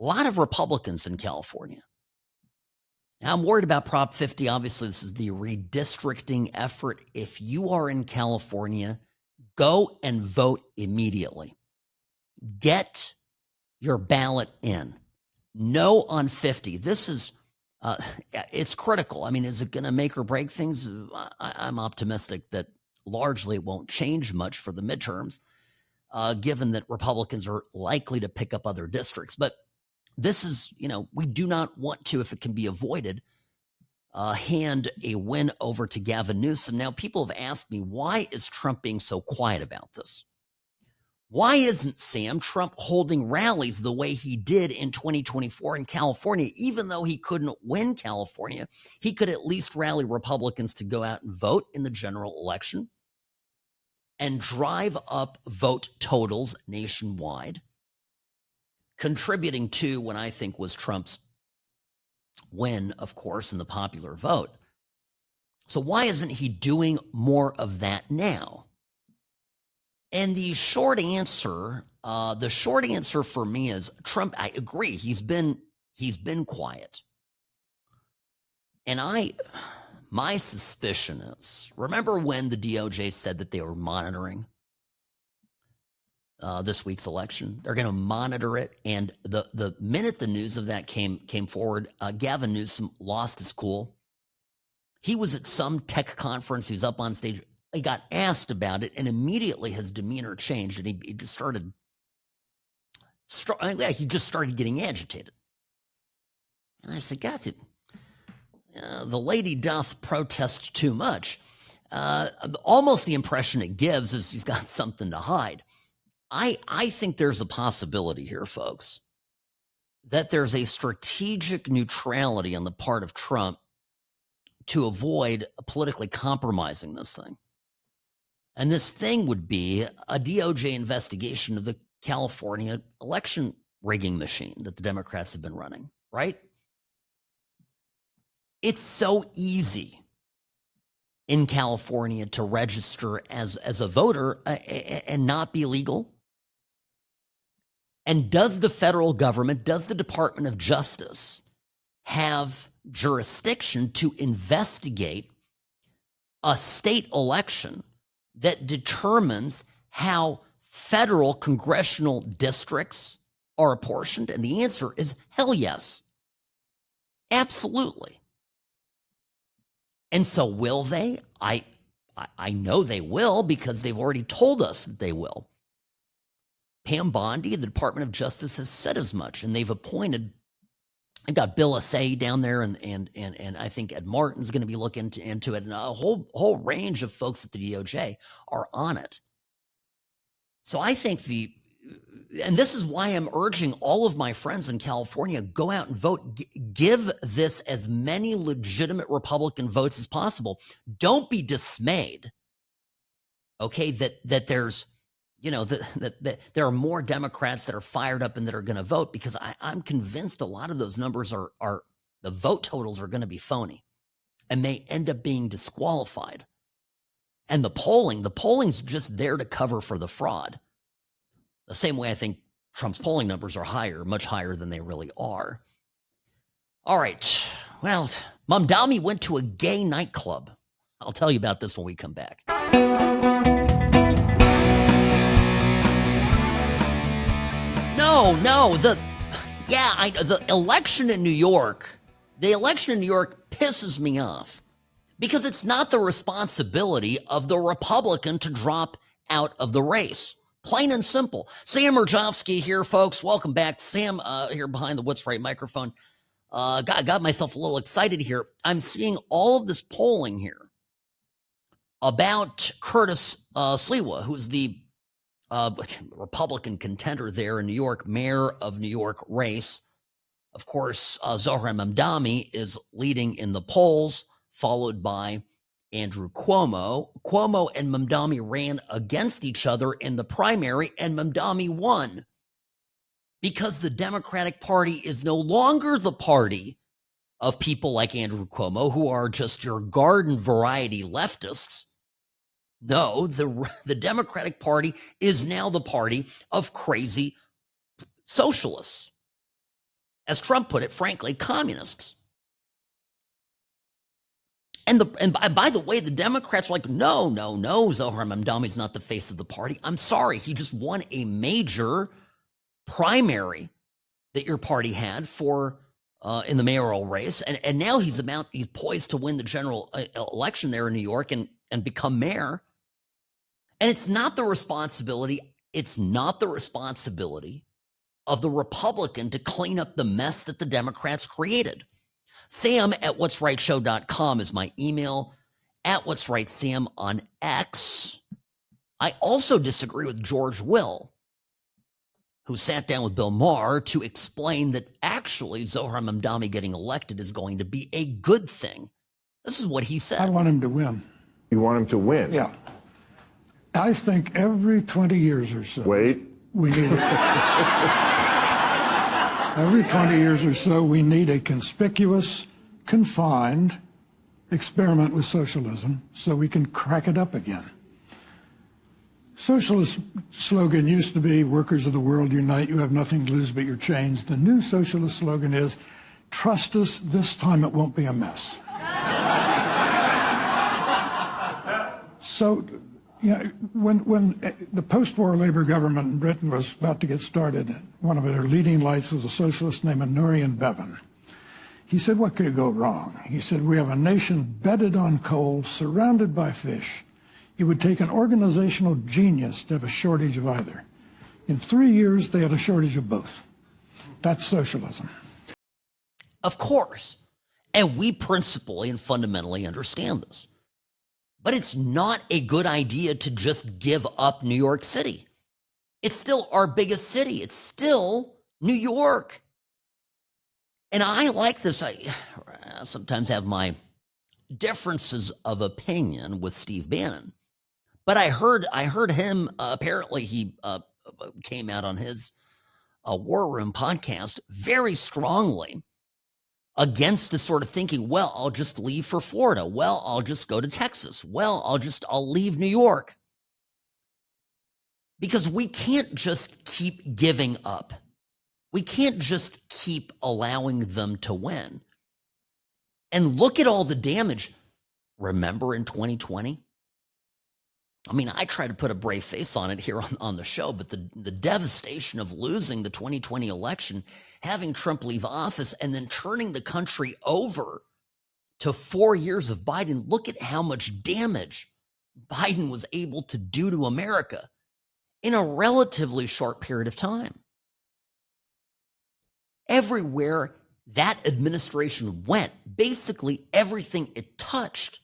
A lot of Republicans in California. Now, I'm worried about Prop 50. Obviously, this is the redistricting effort. If you are in California, go and vote immediately. Get your ballot in. No on 50. This is, it's critical. I mean, is it going to make or break things? I'm optimistic that largely it won't change much for the midterms, given that Republicans are likely to pick up other districts. But this is, we do not want to, if it can be avoided, hand a win over to Gavin Newsom. Now, people have asked me, why is Trump being so quiet about this? Why isn't Sam Trump holding rallies the way he did in 2024 in California? Even though he couldn't win California, he could at least rally Republicans to go out and vote in the general election and drive up vote totals nationwide, contributing to what I think was Trump's win, of course, in the popular vote. So why isn't he doing more of that now? And the short answer for me is Trump. I agree. He's been quiet. And my suspicion is, remember when the DOJ said that they were monitoring this week's election? They're going to monitor it. And the minute the news of that came forward, Gavin Newsom lost his cool. He was at some tech conference. He was up on stage. He got asked about it, and immediately his demeanor changed, and he just started getting agitated. And I said, God, the lady doth protest too much. Almost the impression it gives is he's got something to hide. I think there's a possibility here, folks, that there's a strategic neutrality on the part of Trump to avoid politically compromising this thing. And this thing would be a DOJ investigation of the California election rigging machine that the Democrats have been running, right? It's so easy in California to register as a voter and not be legal. And does the federal government, does the Department of Justice have jurisdiction to investigate a state election that determines how federal congressional districts are apportioned? And the answer is hell yes. Absolutely. And so will they? I know they will, because they've already told us that they will. Pam Bondi, the Department of Justice, has said as much, and they've appointed. I got Bill Assay down there, and I think Ed Martin's going to be looking into it, and a whole range of folks at the DOJ are on it. So I think and this is why I'm urging all of my friends in California, go out and vote. Give this as many legitimate Republican votes as possible. Don't be dismayed, okay, that there's, that there are more Democrats that are fired up and that are going to vote, because I'm convinced a lot of those numbers are the vote totals are going to be phony and may end up being disqualified. And the polling's just there to cover for the fraud. The same way I think Trump's polling numbers are higher, much higher than they really are. All right. Well, Mamdani went to a gay nightclub. I'll tell you about this when we come back. No. The election in New York, pisses me off because it's not the responsibility of the Republican to drop out of the race. Plain and simple. Sam Mirejovsky here, folks. Welcome back. Sam here behind the What's Right microphone. Got myself a little excited here. I'm seeing all of this polling here about Curtis Sliwa, who's the Republican contender there in New York, mayor of New York race. Of course, Zohran Mamdani is leading in the polls, followed by Andrew Cuomo. Cuomo and Mamdani ran against each other in the primary, and Mamdani won because the Democratic Party is no longer the party of people like Andrew Cuomo, who are just your garden variety leftists. No, the Democratic Party is now the party of crazy socialists. As Trump put it, frankly, communists. And by the way, the Democrats were like, no, Zohran Mamdani's not the face of the party. I'm sorry, he just won a major primary that your party had for in the mayoral race, and now he's poised to win the general election there in New York and become mayor. And it's not the responsibility of the Republican to clean up the mess that the Democrats created. Sam at what'srightshow.com is my email, at What's Right Sam on X. I also disagree with George Will, who sat down with Bill Maher to explain that actually Zohran Mamdani getting elected is going to be a good thing. This is what he said. I want him to win. You want him to win? Yeah. I think every 20 years or so. Wait. We need every 20 years or so, we need a conspicuous, confined experiment with socialism so we can crack it up again. Socialist slogan used to be, workers of the world unite, you have nothing to lose but your chains. The new socialist slogan is, trust us, this time it won't be a mess. So, when the post-war Labour government in Britain was about to get started, one of their leading lights was a socialist named Nurian Bevan. He said, what could go wrong? He said, we have a nation bedded on coal, surrounded by fish. It would take an organizational genius to have a shortage of either. In 3 years, they had a shortage of both. That's socialism. Of course. And we principally and fundamentally understand this. But it's not a good idea to just give up New York City. It's still our biggest city. It's still New York. And I like this. I sometimes have my differences of opinion with Steve Bannon. But I heard him, apparently he came out on his War Room podcast very strongly against the sort of thinking, well, I'll just leave for Florida. Well, I'll just go to Texas. Well, I'll leave New York. Because we can't just keep giving up. We can't just keep allowing them to win. And look at all the damage. Remember in 2020? I mean, I try to put a brave face on it here on the show, but the devastation of losing the 2020 election, having Trump leave office, and then turning the country over to 4 years of Biden. Look at how much damage Biden was able to do to America. in a relatively short period of time. Everywhere that administration went, basically everything it touched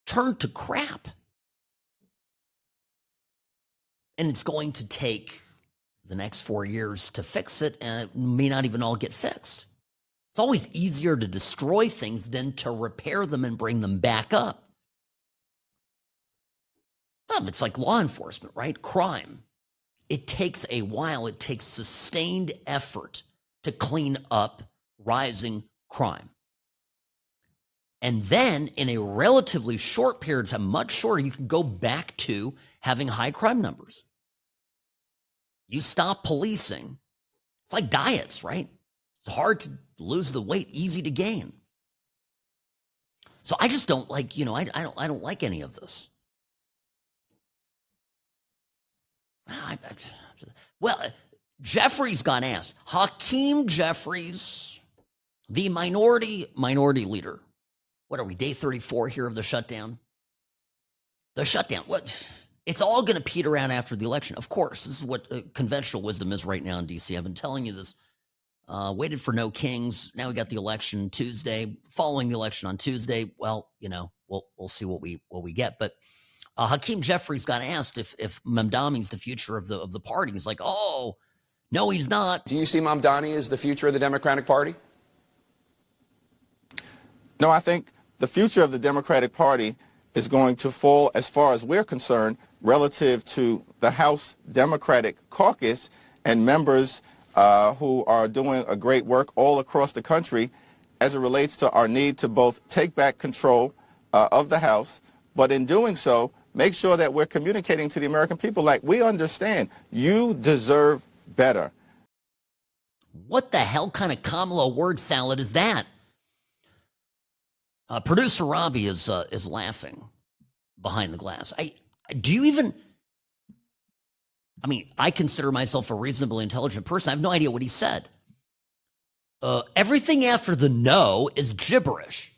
turned to crap. And it's going to take the next 4 years to fix it, and it may not even all get fixed. It's always easier to destroy things than to repair them and bring them back up. It's like law enforcement, right? Crime. It takes a while. It takes sustained effort to clean up rising crime. And then in a relatively short period of time, much shorter, you can go back to having high crime numbers. You stop policing. It's like diets, right? It's hard to lose the weight, easy to gain. So I just don't like, I don't like any of this. Well, Jeffries got asked. Hakeem Jeffries, the minority leader. What are we, day 34 here of the shutdown? The shutdown. What? It's all going to peter out after the election. Of course, this is what conventional wisdom is right now in D.C. I've been telling you this. Waited for no kings. Now we got the election Tuesday. Following the election on Tuesday, well, we'll see what we get. But Hakeem Jeffries got asked if Mamdani's the future of the party. He's like, oh, no, he's not. Do you see Mamdani as the future of the Democratic Party? No, I think the future of the Democratic Party is going to fall, as far as we're concerned, relative to the House Democratic Caucus and members who are doing a great work all across the country as it relates to our need to both take back control of the House, but in doing so, make sure that we're communicating to the American people like we understand you deserve better. What the hell kind of Kamala word salad is that? Producer Robbie is laughing behind the glass. I consider myself a reasonably intelligent person. I have no idea what he said. Everything after the no is gibberish.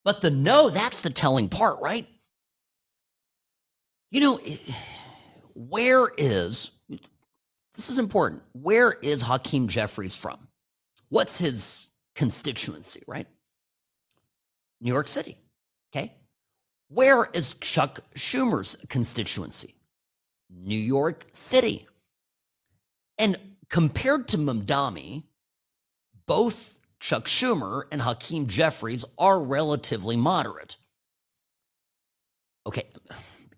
But the no, that's the telling part, right? This is important. Where is Hakeem Jeffries from? What's his constituency, right? New York City, okay? Where is Chuck Schumer's constituency? New York City. And compared to Mamdani, both Chuck Schumer and Hakeem Jeffries are relatively moderate. Okay,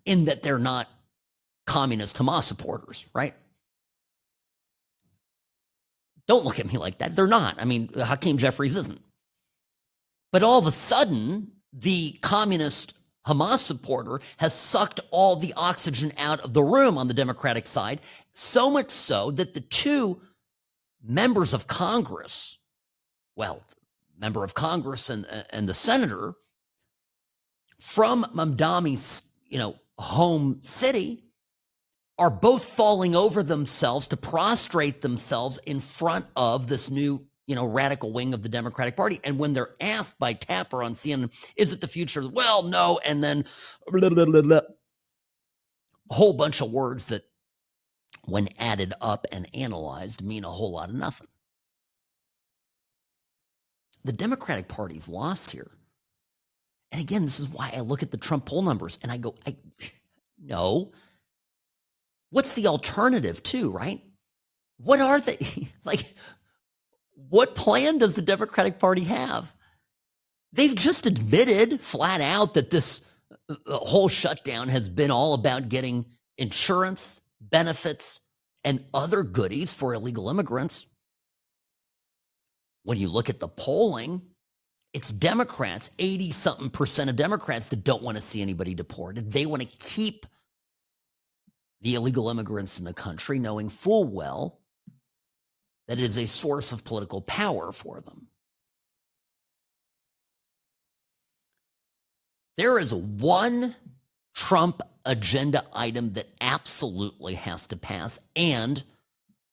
in that they're not communist Hamas supporters, right? Don't look at me like that. They're not. Hakeem Jeffries isn't. But all of a sudden, the communist Hamas supporter has sucked all the oxygen out of the room on the Democratic side, so much so that the two members of Congress, member of Congress and the senator from Mamdani's, home city, are both falling over themselves to prostrate themselves in front of this new, radical wing of the Democratic Party. And when they're asked by Tapper on CNN, is it the future? Well, no. And then blah, blah, blah, blah. A whole bunch of words that, when added up and analyzed, mean a whole lot of nothing. The Democratic Party's lost here. And again, this is why I look at the Trump poll numbers and I go, no. What's the alternative too, right? What are they? What plan does the Democratic Party have? They've just admitted flat out that this whole shutdown has been all about getting insurance, benefits, and other goodies for illegal immigrants. When you look at the polling, it's Democrats, 80-something% of Democrats that don't want to see anybody deported. They want to keep the illegal immigrants in the country, knowing full well that it is a source of political power for them. There is one Trump agenda item that absolutely has to pass, and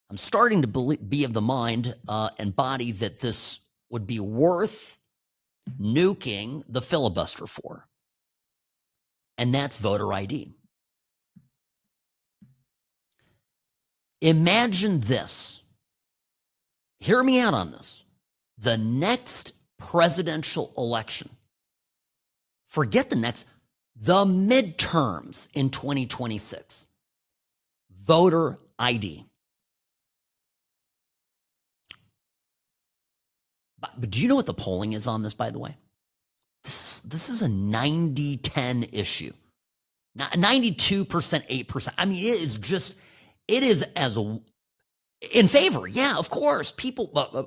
I'm starting to be of the mind and body that this would be worth nuking the filibuster for, and that's voter ID. Imagine this. Hear me out on this. The next presidential election, forget the midterms in 2026, voter ID. But do you know what the polling is on this, by the way? This is a 90-10 issue. 92%, 8%. I mean, it is as in favor. Yeah, of course.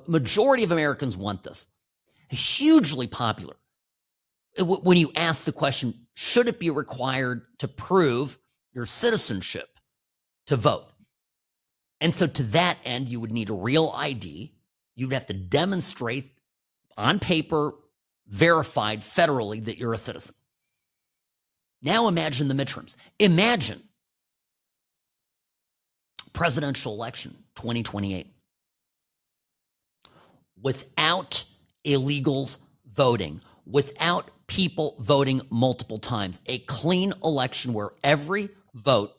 Majority of Americans want this. Hugely popular. When you ask the question, should it be required to prove your citizenship to vote? And so to that end, you would need a real ID. You'd have to demonstrate on paper, verified federally, that you're a citizen. Now imagine the midterms. Imagine presidential election 2028 without illegals voting, without people voting multiple times, a clean election where every vote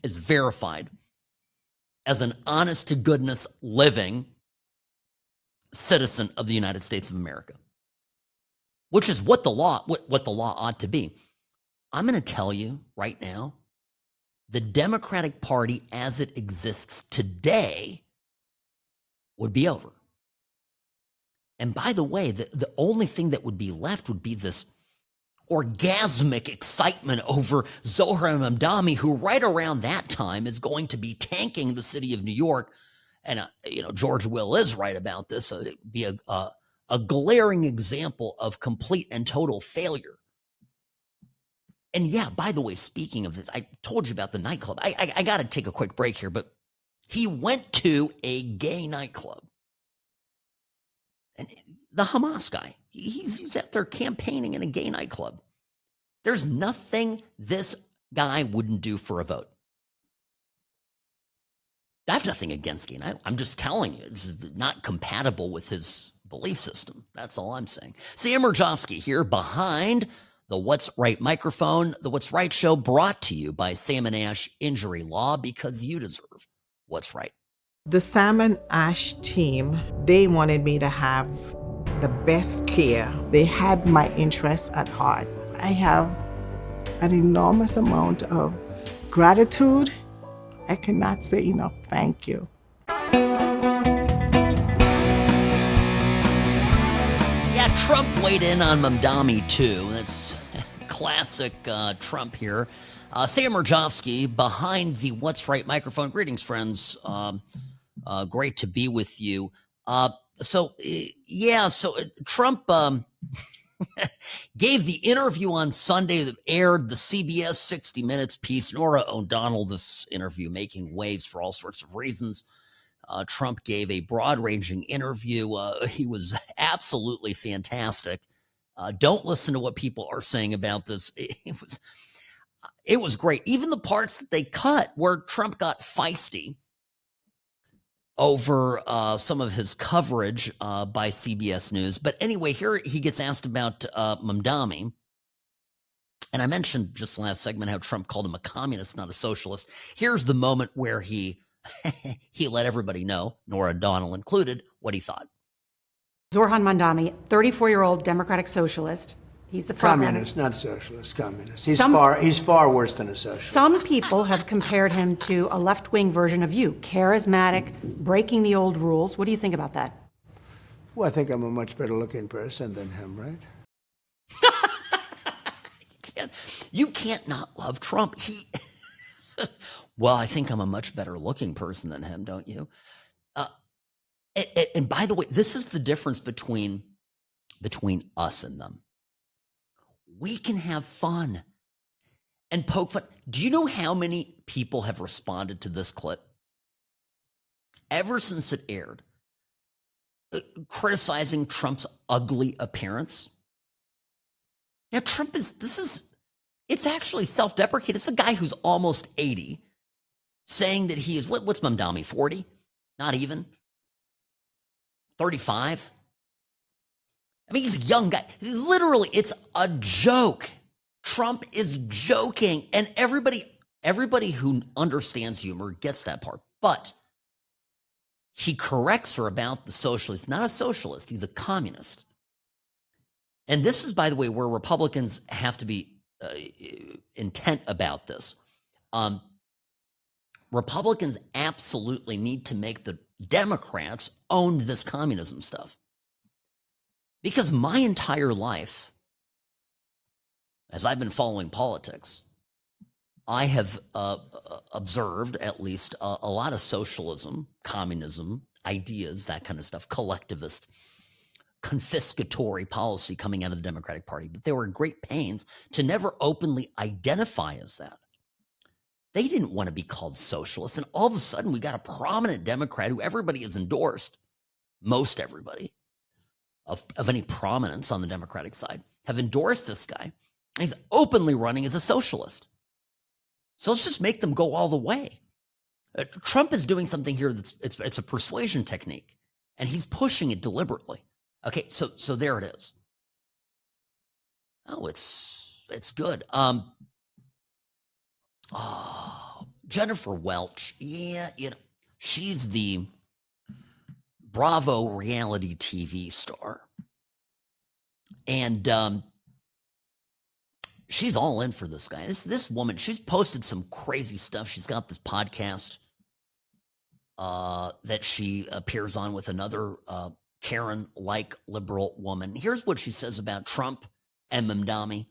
is verified as an honest to goodness living citizen of the United States of America, which is what the law ought to be. I'm going to tell you right now, the Democratic Party as it exists today would be over. And by the way, the only thing that would be left would be this orgasmic excitement over Zohar Mamdani, who right around that time is going to be tanking the city of New York. And, George Will is right about this. So it would be a glaring example of complete and total failure. And yeah, by the way, speaking of this, I told you about the nightclub. I got to take a quick break here, but he went to a gay nightclub. And the Hamas guy, he's out there campaigning in a gay nightclub. There's nothing this guy wouldn't do for a vote. I have nothing against gay night. I'm just telling you, it's not compatible with his belief system. That's all I'm saying. Sam Mirejovsky here behind the What's Right microphone, the What's Right show, brought to you by Sam and Ash Injury Law, because you deserve what's right. The Sam and Ash team, they wanted me to have the best care. They had my interests at heart. I have an enormous amount of gratitude. I cannot say enough thank you. Yeah, Trump weighed in on Mamdani too. That's classic Trump here. Sam Mirejovsky behind the What's Right microphone. Greetings, friends. Great to be with you. So Trump gave the interview on Sunday that aired the CBS 60 Minutes piece. Norah O'Donnell, this interview making waves for all sorts of reasons. Trump gave a broad-ranging interview. He was absolutely fantastic. Don't listen to what people are saying about this. It was great. Even the parts that they cut where Trump got feisty over some of his coverage by CBS News. But anyway, here he gets asked about Mamdani. And I mentioned just last segment how Trump called him a communist, not a socialist. Here's the moment where he let everybody know, Norah O'Donnell included, what he thought. Zohar Mamdani, 34-year-old Democratic socialist. He's the front communist, not socialist, communist. He's far worse than a socialist. Some people have compared him to a left-wing version of you, charismatic, breaking the old rules. What do you think about that? Well, I think I'm a much better looking person than him, right? You can't not love Trump. Well, I think I'm a much better looking person than him, don't you? And by the way, this is the difference between us and them. We can have fun and poke fun. Do you know how many people have responded to this clip? Ever since it aired, criticizing Trump's ugly appearance. Now, it's actually self-deprecating. It's a guy who's almost 80 saying that he is, what's Mamdani, 40? Not even. 35? I mean, he's a young guy. Literally, it's a joke. Trump is joking, and everybody Everybody who understands humor gets that part. But he corrects her about the socialist. Not a socialist, he's a communist. And this is, by the way, where Republicans have to be intent about this. Republicans absolutely need to make the Democrats own this communism stuff. Because my entire life, as I've been following politics, I have observed at least a lot of socialism, communism, ideas, that kind of stuff, collectivist, confiscatory policy coming out of the Democratic Party. But they were in great pains to never openly identify as that. They didn't want to be called socialists. And all of a sudden, we got a prominent Democrat who everybody has endorsed, most everybody of any prominence on the Democratic side, have endorsed this guy. And he's openly running as a socialist. So let's just make them go all the way. Trump is doing something here that's it's a persuasion technique, and he's pushing it deliberately. Okay, so there it is. Oh, it's good. Jennifer Welch, yeah, she's the Bravo reality TV star, and she's all in for this guy. This woman, she's posted some crazy stuff. She's got this podcast that she appears on with another Karen-like liberal woman. Here's what she says about Trump and Mamdani.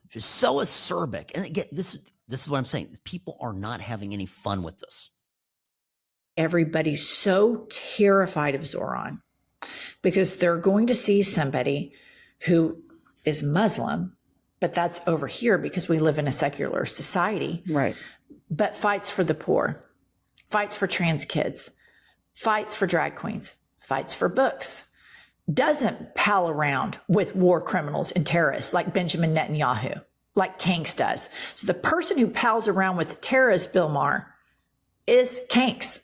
She's so acerbic. And again, this is what I'm saying. People are not having any fun with this. Everybody's so terrified of Zoran because they're going to see somebody who is Muslim, but that's over here because we live in a secular society. Right. But fights for the poor, fights for trans kids, fights for drag queens, fights for books, doesn't pal around with war criminals and terrorists like Benjamin Netanyahu, like Kanks does. So the person who pals around with terrorists, Bill Maher, is Kanks.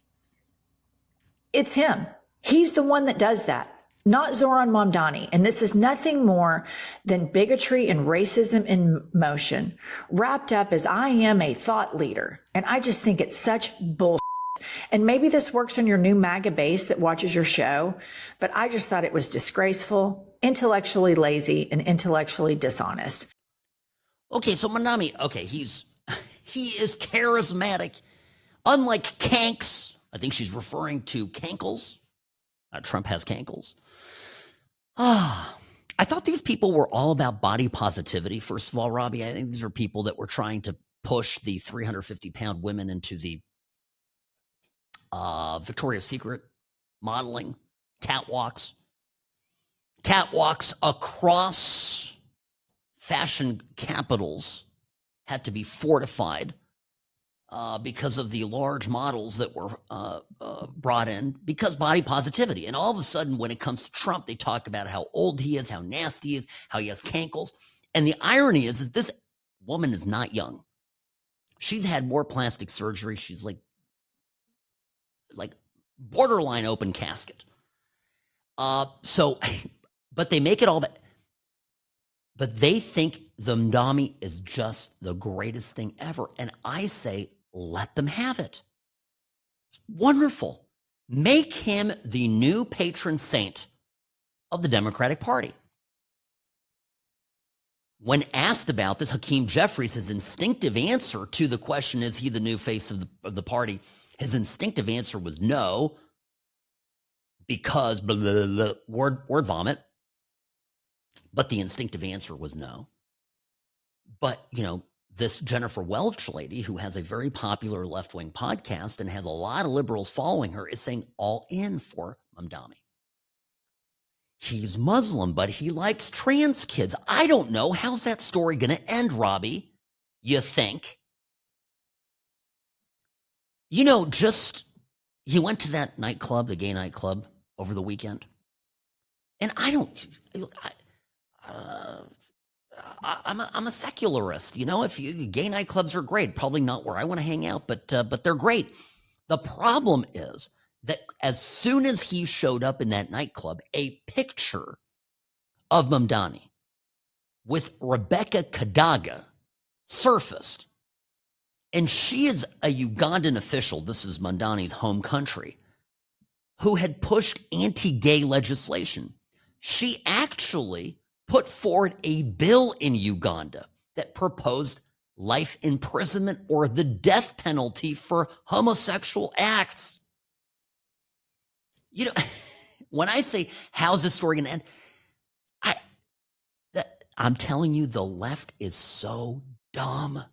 It's him. He's the one that does that, not Zoran Mamdani. And this is nothing more than bigotry and racism in motion, wrapped up as I am a thought leader. And I just think it's such bullshit. And maybe this works on your new MAGA base that watches your show, but I just thought it was disgraceful, intellectually lazy, and intellectually dishonest. Okay, so Mamdani, okay, he is charismatic. Unlike Kanks, I think she's referring to Kankles. Trump has Kankles. I thought these people were all about body positivity, first of all, Robbie. I think these are people that were trying to push the 350-pound women into the Victoria's Secret modeling, catwalks across fashion capitals had to be fortified because of the large models that were brought in because body positivity. And all of a sudden, when it comes to Trump, they talk about how old he is, how nasty he is, how he has cankles. And the irony is this woman is not young. She's had more plastic surgery. She's like borderline open casket. But they make it all but they think Mamdani is just the greatest thing ever. And I say, let them have it. It's wonderful. Make him the new patron saint of the Democratic Party. When asked about this, Hakeem Jeffries, his instinctive answer to the question, is he the new face of the party? His instinctive answer was no, because blah, blah, blah, blah, word vomit. But the instinctive answer was no. But, this Jennifer Welch lady, who has a very popular left-wing podcast and has a lot of liberals following her, is saying all in for Mamdani. He's Muslim, but he likes trans kids. I don't know. How's that story going to end, Robbie? You think? He went to that nightclub, the gay nightclub, over the weekend. And I'm a secularist. If gay nightclubs are great, probably not where I want to hang out, but they're great. The problem is that as soon as he showed up in that nightclub, a picture of Mamdani with Rebecca Kadaga surfaced. And she is a Ugandan official, this is Mandani's home country, who had pushed anti-gay legislation. She actually put forward a bill in Uganda that proposed life imprisonment or the death penalty for homosexual acts. You know, when I say, how's this story going to end? I'm telling you, the left is so dumb.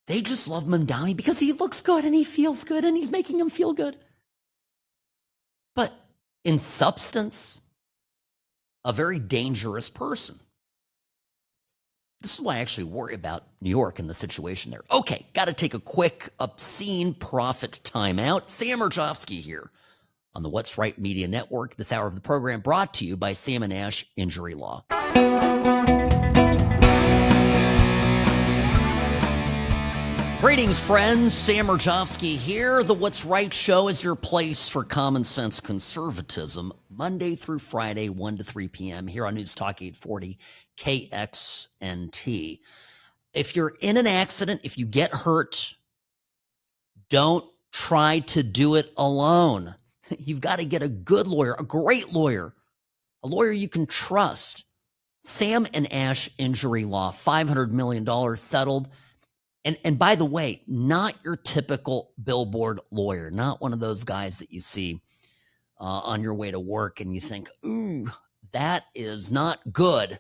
They just love Mandani because he looks good and he feels good and he's making them feel good. But in substance, a very dangerous person. This is why I actually worry about New York and the situation there. Okay, got to take a quick, obscene profit timeout. Sam Mirejovsky here on the What's Right Media Network. This hour of the program brought to you by Sam & Ash Injury Law. Greetings, friends. Sam Mirejovsky here. The What's Right Show is your place for common sense conservatism, Monday through Friday, 1 to 3 p.m. here on News Talk 840 KXNT. If you're in an accident, if you get hurt, don't try to do it alone. You've got to get a good lawyer, a great lawyer, a lawyer you can trust. Sam & Ash Injury Law, $500 million settled. And by the way, not your typical billboard lawyer, not one of those guys that you see on your way to work and you think, ooh, that is not good.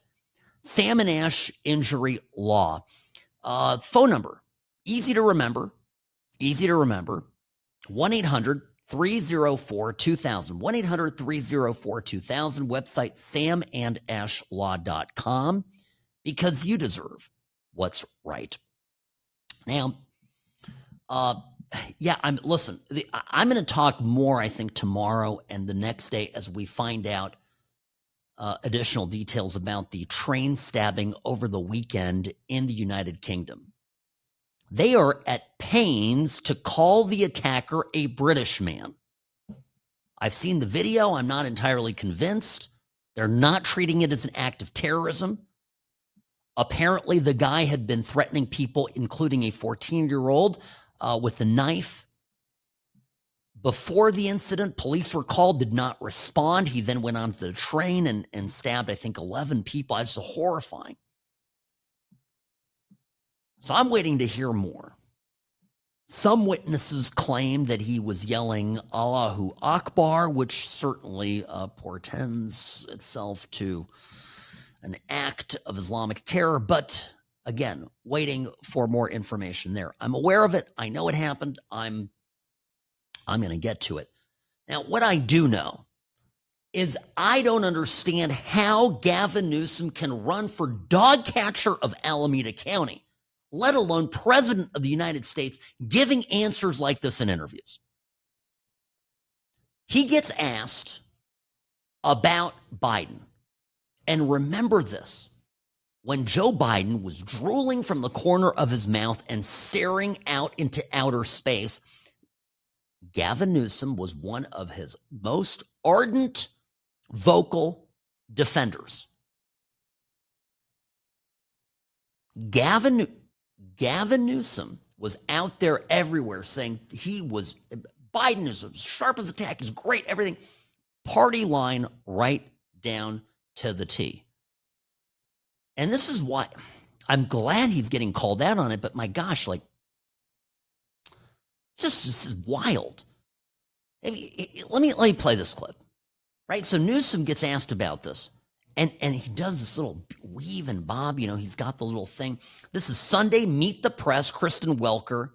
Sam & Ash Injury Law. Phone number, easy to remember, 1-800-304-2000, 1-800-304-2000, website samandashlaw.com, because you deserve what's right. Now, I'm going to talk more, I think, tomorrow and the next day as we find out additional details about the train stabbing over the weekend in the United Kingdom. They are at pains to call the attacker a British man. I've seen the video. I'm not entirely convinced. They're not treating it as an act of terrorism. Apparently, the guy had been threatening people, including a 14-year-old, with a knife. Before the incident, police were called, did not respond. He then went onto the train and stabbed, I think, 11 people. It's horrifying. So I'm waiting to hear more. Some witnesses claim that he was yelling Allahu Akbar, which certainly portends itself to an act of Islamic terror, but again, waiting for more information there. I'm aware of it. I know it happened. I'm going to get to it. Now, what I do know is I don't understand how Gavin Newsom can run for dog catcher of Alameda County, let alone president of the United States, giving answers like this in interviews. He gets asked about Biden. And remember this, when Joe Biden was drooling from the corner of his mouth and staring out into outer space, Gavin Newsom was one of his most ardent, vocal defenders. Gavin Newsom was out there everywhere saying Biden is as sharp as a tack, he's great, everything. Party line right down to the T. And this is why I'm glad he's getting called out on it, but my gosh, this is wild. Let me play this clip, right? So Newsom gets asked about this, and he does this little weave and bob, he's got the little thing. This is Sunday, Meet the Press, Kristen Welker.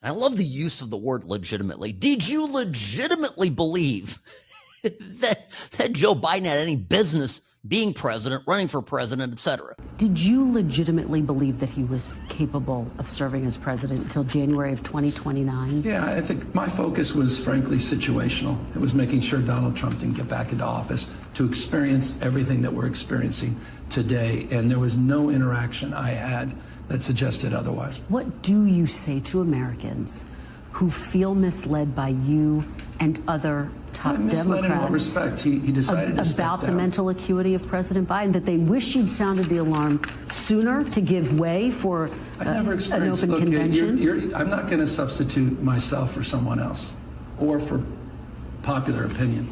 I love the use of the word legitimately. Did you legitimately believe that Joe Biden had any business being president, running for president, etc.? Did you legitimately believe that he was capable of serving as president until January of 2029? Yeah, I think my focus was frankly situational. It was making sure Donald Trump didn't get back into office to experience everything that we're experiencing today. And there was no interaction I had that suggested otherwise. What do you say to Americans who feel misled by you and other top misled Democrats. In what respect? He decided to step about the down. mental acuity of President Biden, that they wish you'd sounded the alarm sooner to give way for an open convention? I'm not going to substitute myself for someone else or for popular opinion.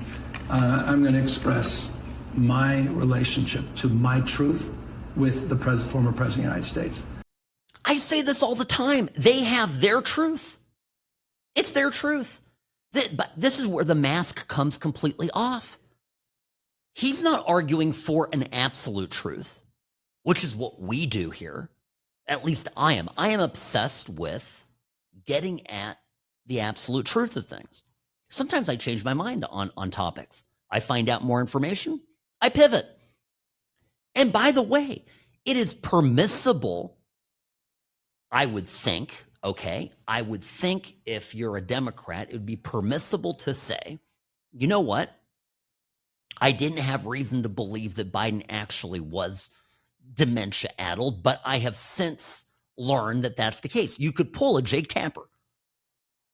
I'm going to express my relationship to my truth with the former president of the United States. I say this all the time. They have their truth. It's their truth. But this is where the mask comes completely off. He's not arguing for an absolute truth, which is what we do here. At least I am. I am obsessed with getting at the absolute truth of things. Sometimes I change my mind on topics. I find out more information. I pivot. And by the way, it is permissible, I would think, okay, I would think if you're a Democrat, it would be permissible to say, you know what? I didn't have reason to believe that Biden actually was dementia-addled, but I have since learned that that's the case. You could pull a Jake Tapper.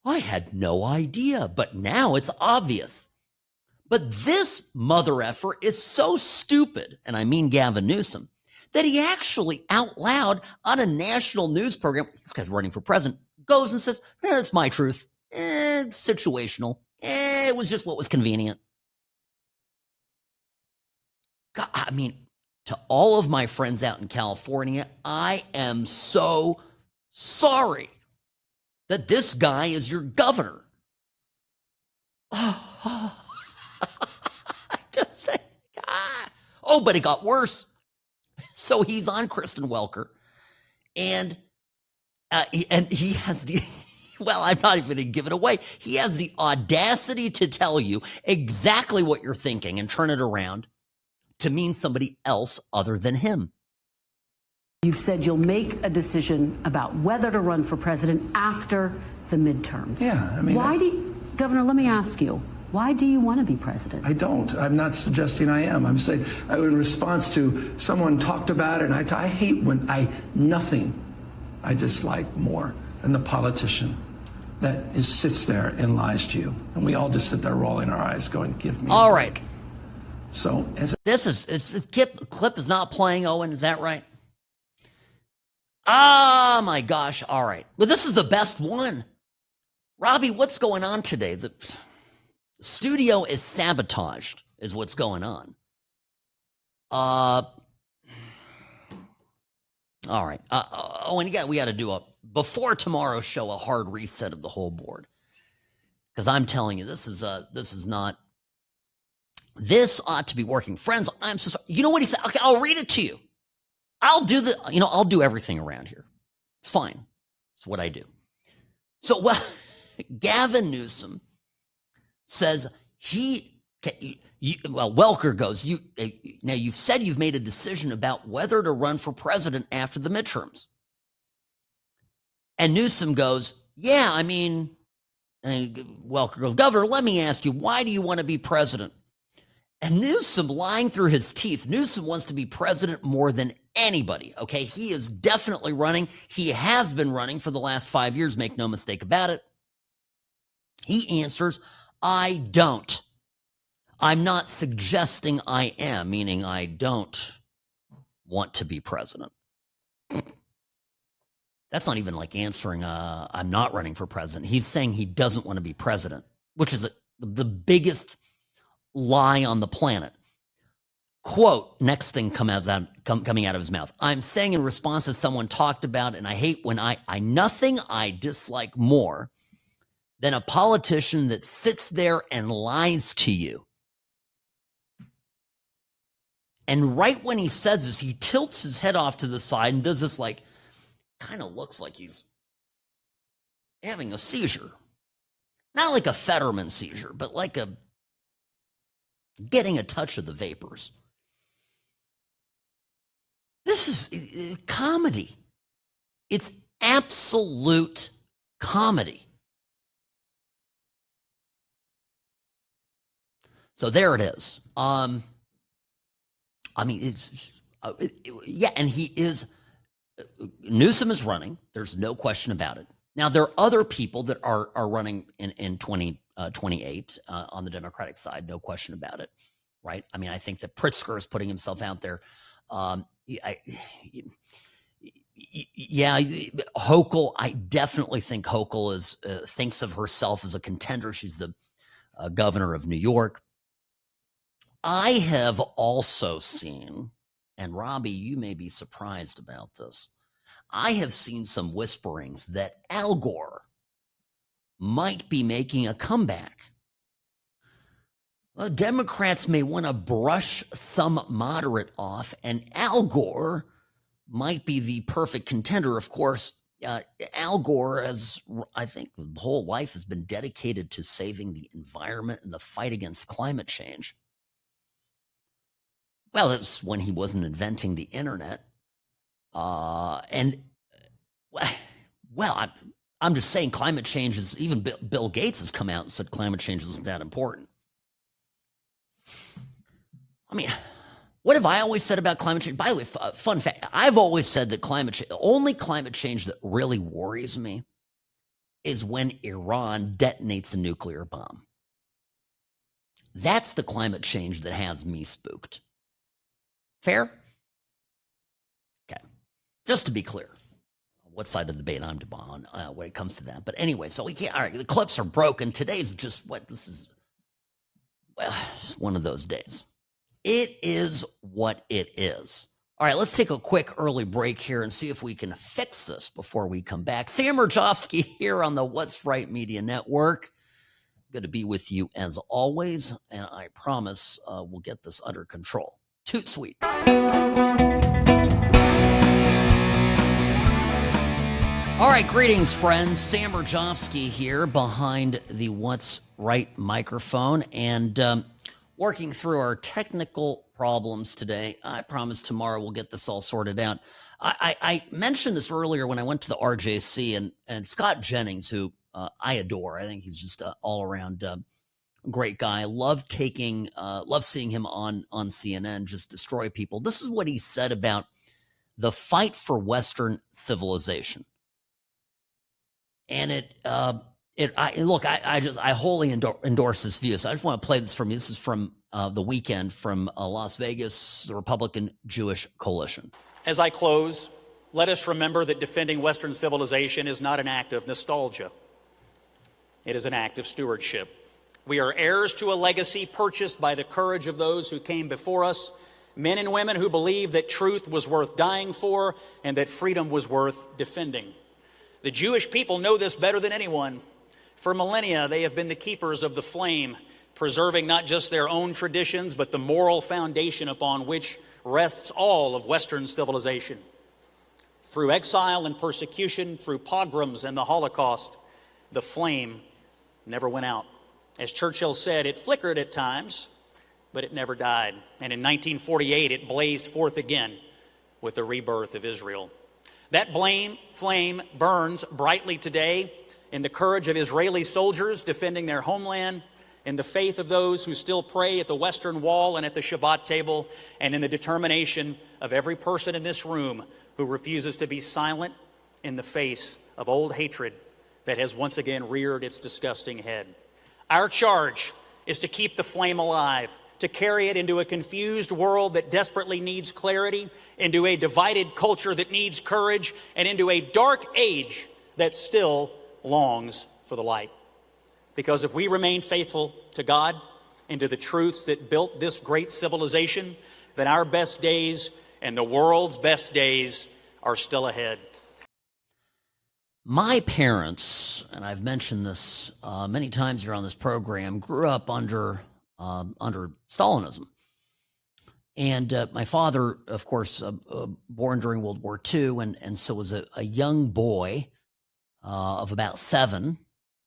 I had no idea, but now it's obvious. But this mother effer is so stupid, and I mean Gavin Newsom, that he actually out loud on a national news program, this guy's running for president, goes and says, it's my truth. It's situational. It was just what was convenient. God, I mean, to all of my friends out in California, I am so sorry that this guy is your governor. Oh, but it got worse. So he's on Kristen Welker, and he has the, well, I'm not even going to give it away. He has the audacity to tell you exactly what you're thinking and turn it around to mean somebody else other than him. You've said you'll make a decision about whether to run for president after the midterms. Yeah, I mean, why Governor, let me ask you, why do you want to be president? I don't. I'm not suggesting I am. I'm saying in response to someone talked about it, and I hate when nothing I dislike more than the politician that sits there and lies to you. And we all just sit there rolling our eyes going, give me all right. So this clip is not playing, Owen, is that right? Oh my gosh, all right. Well, this is the best one. Robbie, what's going on today? The studio is sabotaged, is what's going on. All right. Owen, we got to do before tomorrow's show, a hard reset of the whole board. Because I'm telling you, this ought to be working. Friends, I'm so sorry. You know what he said? Okay, I'll read it to you. I'll do everything around here. It's fine. It's what I do. So, well, Gavin Newsom says Welker goes, now you've said you've made a decision about whether to run for president after the midterms. And Newsom goes, yeah, I mean, and Welker goes, Governor, let me ask you, why do you want to be president? And Newsom, lying through his teeth, Newsom wants to be president more than anybody, okay? He is definitely running. He has been running for the last 5 years, make no mistake about it. He answers, I don't. I'm not suggesting I am, meaning I don't want to be president. That's not even like answering, I'm not running for president. He's saying he doesn't want to be president, which is the biggest lie on the planet. Quote, next thing coming out of his mouth. I'm saying in response to someone talked about, and I hate when nothing I dislike more than a politician that sits there and lies to you. And right when he says this, he tilts his head off to the side and does this kind of looks like he's having a seizure. Not like a Fetterman seizure, but like getting a touch of the vapors. This is comedy. It's absolute comedy. So there it is. I mean, yeah, and he is, Newsom is running. There's no question about it. Now, there are other people that are running in 2028 on the Democratic side, no question about it, right? I mean, I think that Pritzker is putting himself out there. Yeah, Hochul, I definitely think Hochul is thinks of herself as a contender. She's the governor of New York. I have also seen, and Robbie, you may be surprised about this, I have seen some whisperings that Al Gore might be making a comeback. Well, Democrats may want to brush some moderate off, and Al Gore might be the perfect contender. Of course, Al Gore has, I think, his whole life has been dedicated to saving the environment and the fight against climate change. Well, it was when he wasn't inventing the internet. And, well, I'm just saying climate change is, even Bill Gates has come out and said climate change isn't that important. I mean, what have I always said about climate change? By the way, fun fact, I've always said that the only climate change that really worries me is when Iran detonates a nuclear bomb. That's the climate change that has me spooked. Fair? Okay. Just to be clear, what side of the debate I'm on when it comes to that. But anyway, so we can't, all right, the clips are broken. Today's just this is, well, one of those days. It is what it is. All right, let's take a quick early break here and see if we can fix this before we come back. Sam Mirejovsky here on the What's Right Media Network. Good to be with you as always, and I promise we'll get this under control. Toot sweet. All right, greetings, friends. Sam Mirejovsky here behind the What's Right microphone, and working through our technical problems today. I promise tomorrow we'll get this all sorted out. I mentioned this earlier when I went to the RJC, and Scott Jennings, who I adore. I think he's just an all-around great guy. Love seeing him on CNN just destroy people. This is what he said about the fight for Western civilization. And I wholly endorse this view. So I just want to play this from you. This is from the weekend from Las Vegas, the Republican Jewish Coalition. As I close, let us remember that defending Western civilization is not an act of nostalgia. It is an act of stewardship. We are heirs to a legacy purchased by the courage of those who came before us, men and women who believed that truth was worth dying for and that freedom was worth defending. The Jewish people know this better than anyone. For millennia, they have been the keepers of the flame, preserving not just their own traditions, but the moral foundation upon which rests all of Western civilization. Through exile and persecution, through pogroms and the Holocaust, the flame never went out. As Churchill said, it flickered at times, but it never died. And in 1948, it blazed forth again with the rebirth of Israel. That flame burns brightly today in the courage of Israeli soldiers defending their homeland, in the faith of those who still pray at the Western Wall and at the Shabbat table, and in the determination of every person in this room who refuses to be silent in the face of old hatred that has once again reared its disgusting head. Our charge is to keep the flame alive, to carry it into a confused world that desperately needs clarity, into a divided culture that needs courage, and into a dark age that still longs for the light. Because if we remain faithful to God and to the truths that built this great civilization, then our best days and the world's best days are still ahead. My parents, and I've mentioned this many times here on this program, grew up under Stalinism. And my father, of course, born during World War II, and so was a young boy of about 7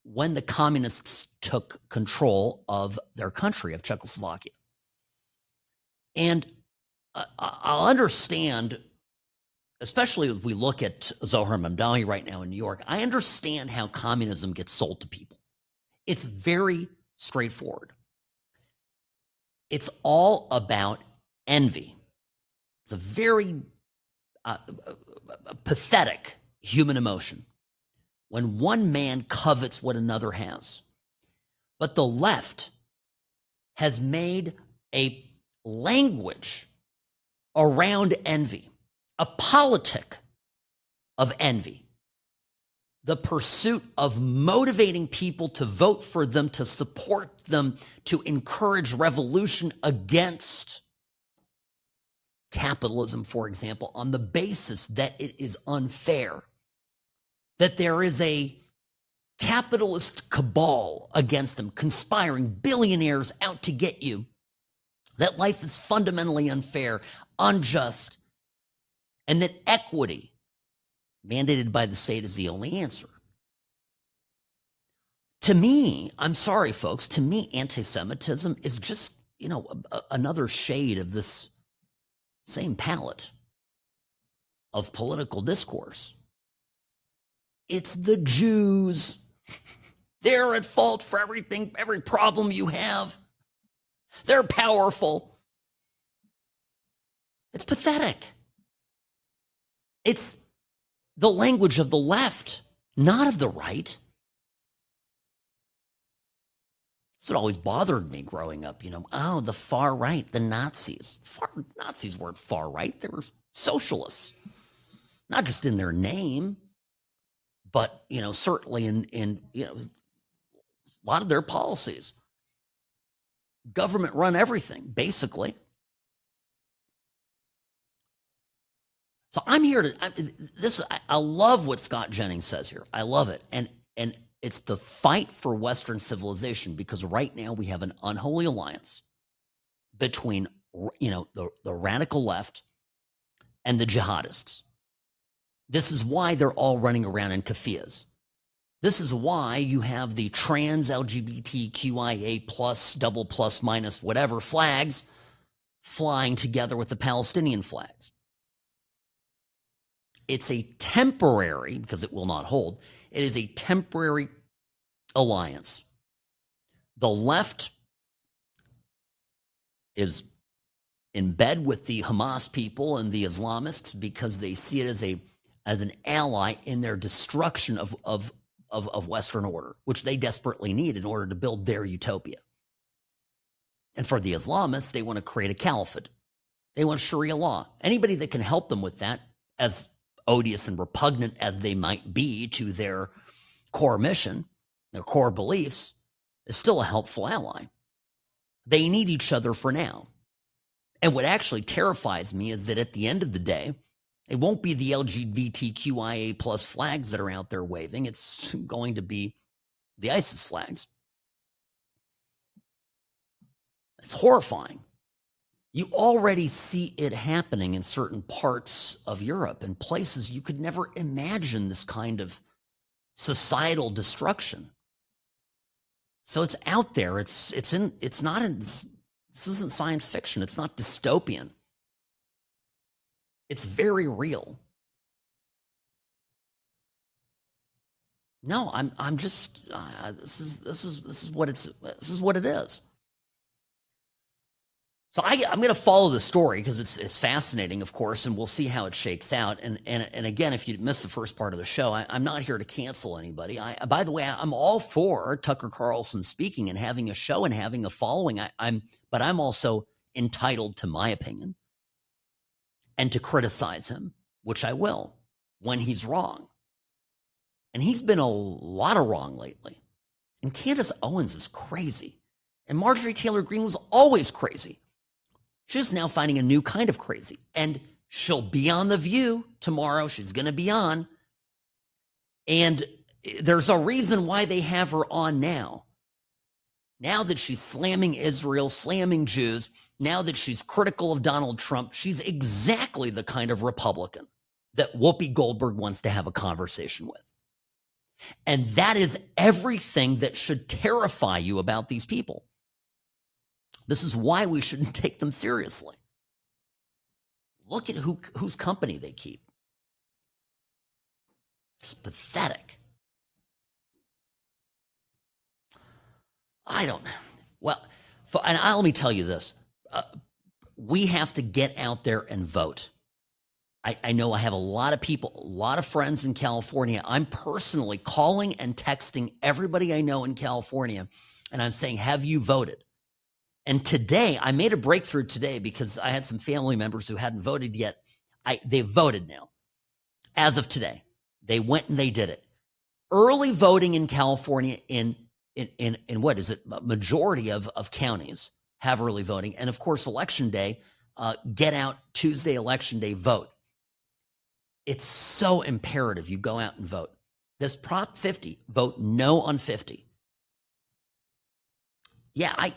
when the communists took control of their country, of Czechoslovakia. And I'll understand, especially if we look at Zohar Mamdani right now in New York, I understand how communism gets sold to people. It's very straightforward. It's all about envy. It's a very pathetic human emotion. when one man covets what another has. But the left has made a language around envy, a politic of envy, the pursuit of motivating people to vote for them, to support them, to encourage revolution against capitalism, for example, on the basis that it is unfair, that there is a capitalist cabal against them, conspiring billionaires out to get you, that life is fundamentally unfair, unjust, and that equity mandated by the state is the only answer. To me, I'm sorry, folks, to me, anti-Semitism is just, another shade of this same palette of political discourse. It's the Jews. They're at fault for everything, every problem you have. They're powerful. It's pathetic. It's the language of the left, not of the right. That's what always bothered me growing up, the far right, the Nazis. Nazis weren't far right, they were socialists. Not just in their name, but, certainly in a lot of their policies. Government run everything, basically. So I'm here to, I love what Scott Jennings says here. I love it. And it's the fight for Western civilization, because right now we have an unholy alliance between, the radical left and the jihadists. This is why they're all running around in keffiyehs. This is why you have the trans LGBTQIA plus, double plus, minus, whatever flags flying together with the Palestinian flags. It's a temporary, because it will not hold, it is a temporary alliance. The left is in bed with the Hamas people and the Islamists because they see it as an ally in their destruction of Western order, which they desperately need in order to build their utopia. And for the Islamists, they want to create a caliphate. They want Sharia law. Anybody that can help them with that, as odious and repugnant as they might be to their core mission, their core beliefs, is still a helpful ally. They need each other for now. And what actually terrifies me is that at the end of the day, it won't be the LGBTQIA plus flags that are out there waving. It's going to be the ISIS flags. It's horrifying. You already see it happening in certain parts of Europe and places you could never imagine this kind of societal destruction. So it's out there. This isn't science fiction. It's not dystopian. It's very real. No, I'm just this is what it is. So I'm going to follow the story because it's fascinating, of course, and we'll see how it shakes out. And again, if you missed the first part of the show, I'm not here to cancel anybody. By the way, I'm all for Tucker Carlson speaking and having a show and having a following. But I'm also entitled to my opinion and to criticize him, which I will when he's wrong. And he's been a lot of wrong lately. And Candace Owens is crazy. And Marjorie Taylor Greene was always crazy. She's now finding a new kind of crazy. And she'll be on The View tomorrow. She's going to be on. And there's a reason why they have her on now. Now that she's slamming Israel, slamming Jews, now that she's critical of Donald Trump, she's exactly the kind of Republican that Whoopi Goldberg wants to have a conversation with. And that is everything that should terrify you about these people. This is why we shouldn't take them seriously. Look at whose company they keep. It's pathetic. I don't know. Well, let me tell you this. We have to get out there and vote. I know I have a lot of people, a lot of friends in California. I'm personally calling and texting everybody I know in California, and I'm saying, have you voted? And today, I made a breakthrough today because I had some family members who hadn't voted yet. They've voted now. As of today, they went and they did it. Early voting in California in what is it? A majority of counties have early voting. And of course, election day, get out Tuesday, election day, vote. It's so imperative you go out and vote. This Prop 50, vote no on 50. Yeah,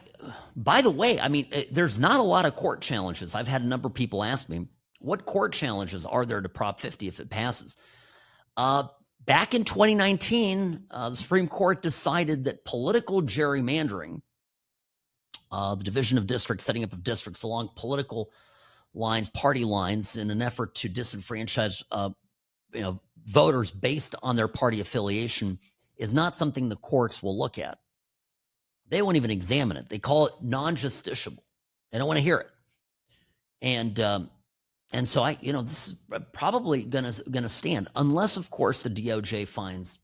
by the way, I mean, there's not a lot of court challenges. I've had a number of people ask me, what court challenges are there to Prop 50 if it passes? Back in 2019, the Supreme Court decided that political gerrymandering, the division of districts, setting up of districts along political lines, party lines, in an effort to disenfranchise voters based on their party affiliation, is not something the courts will look at. They won't even examine it. They call it non-justiciable. They don't want to hear it. And so this is probably gonna stand, unless of course the DOJ finds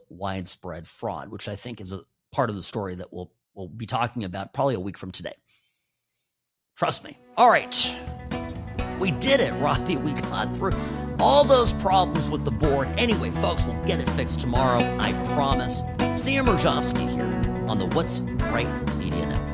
widespread fraud, which I think is a part of the story that we'll be talking about probably a week from today. Trust me. All right. We did it, Robbie. We got through all those problems with the board. Anyway, folks, we'll get it fixed tomorrow. I promise. Sam Mirejovsky here on the What's Right Media Network.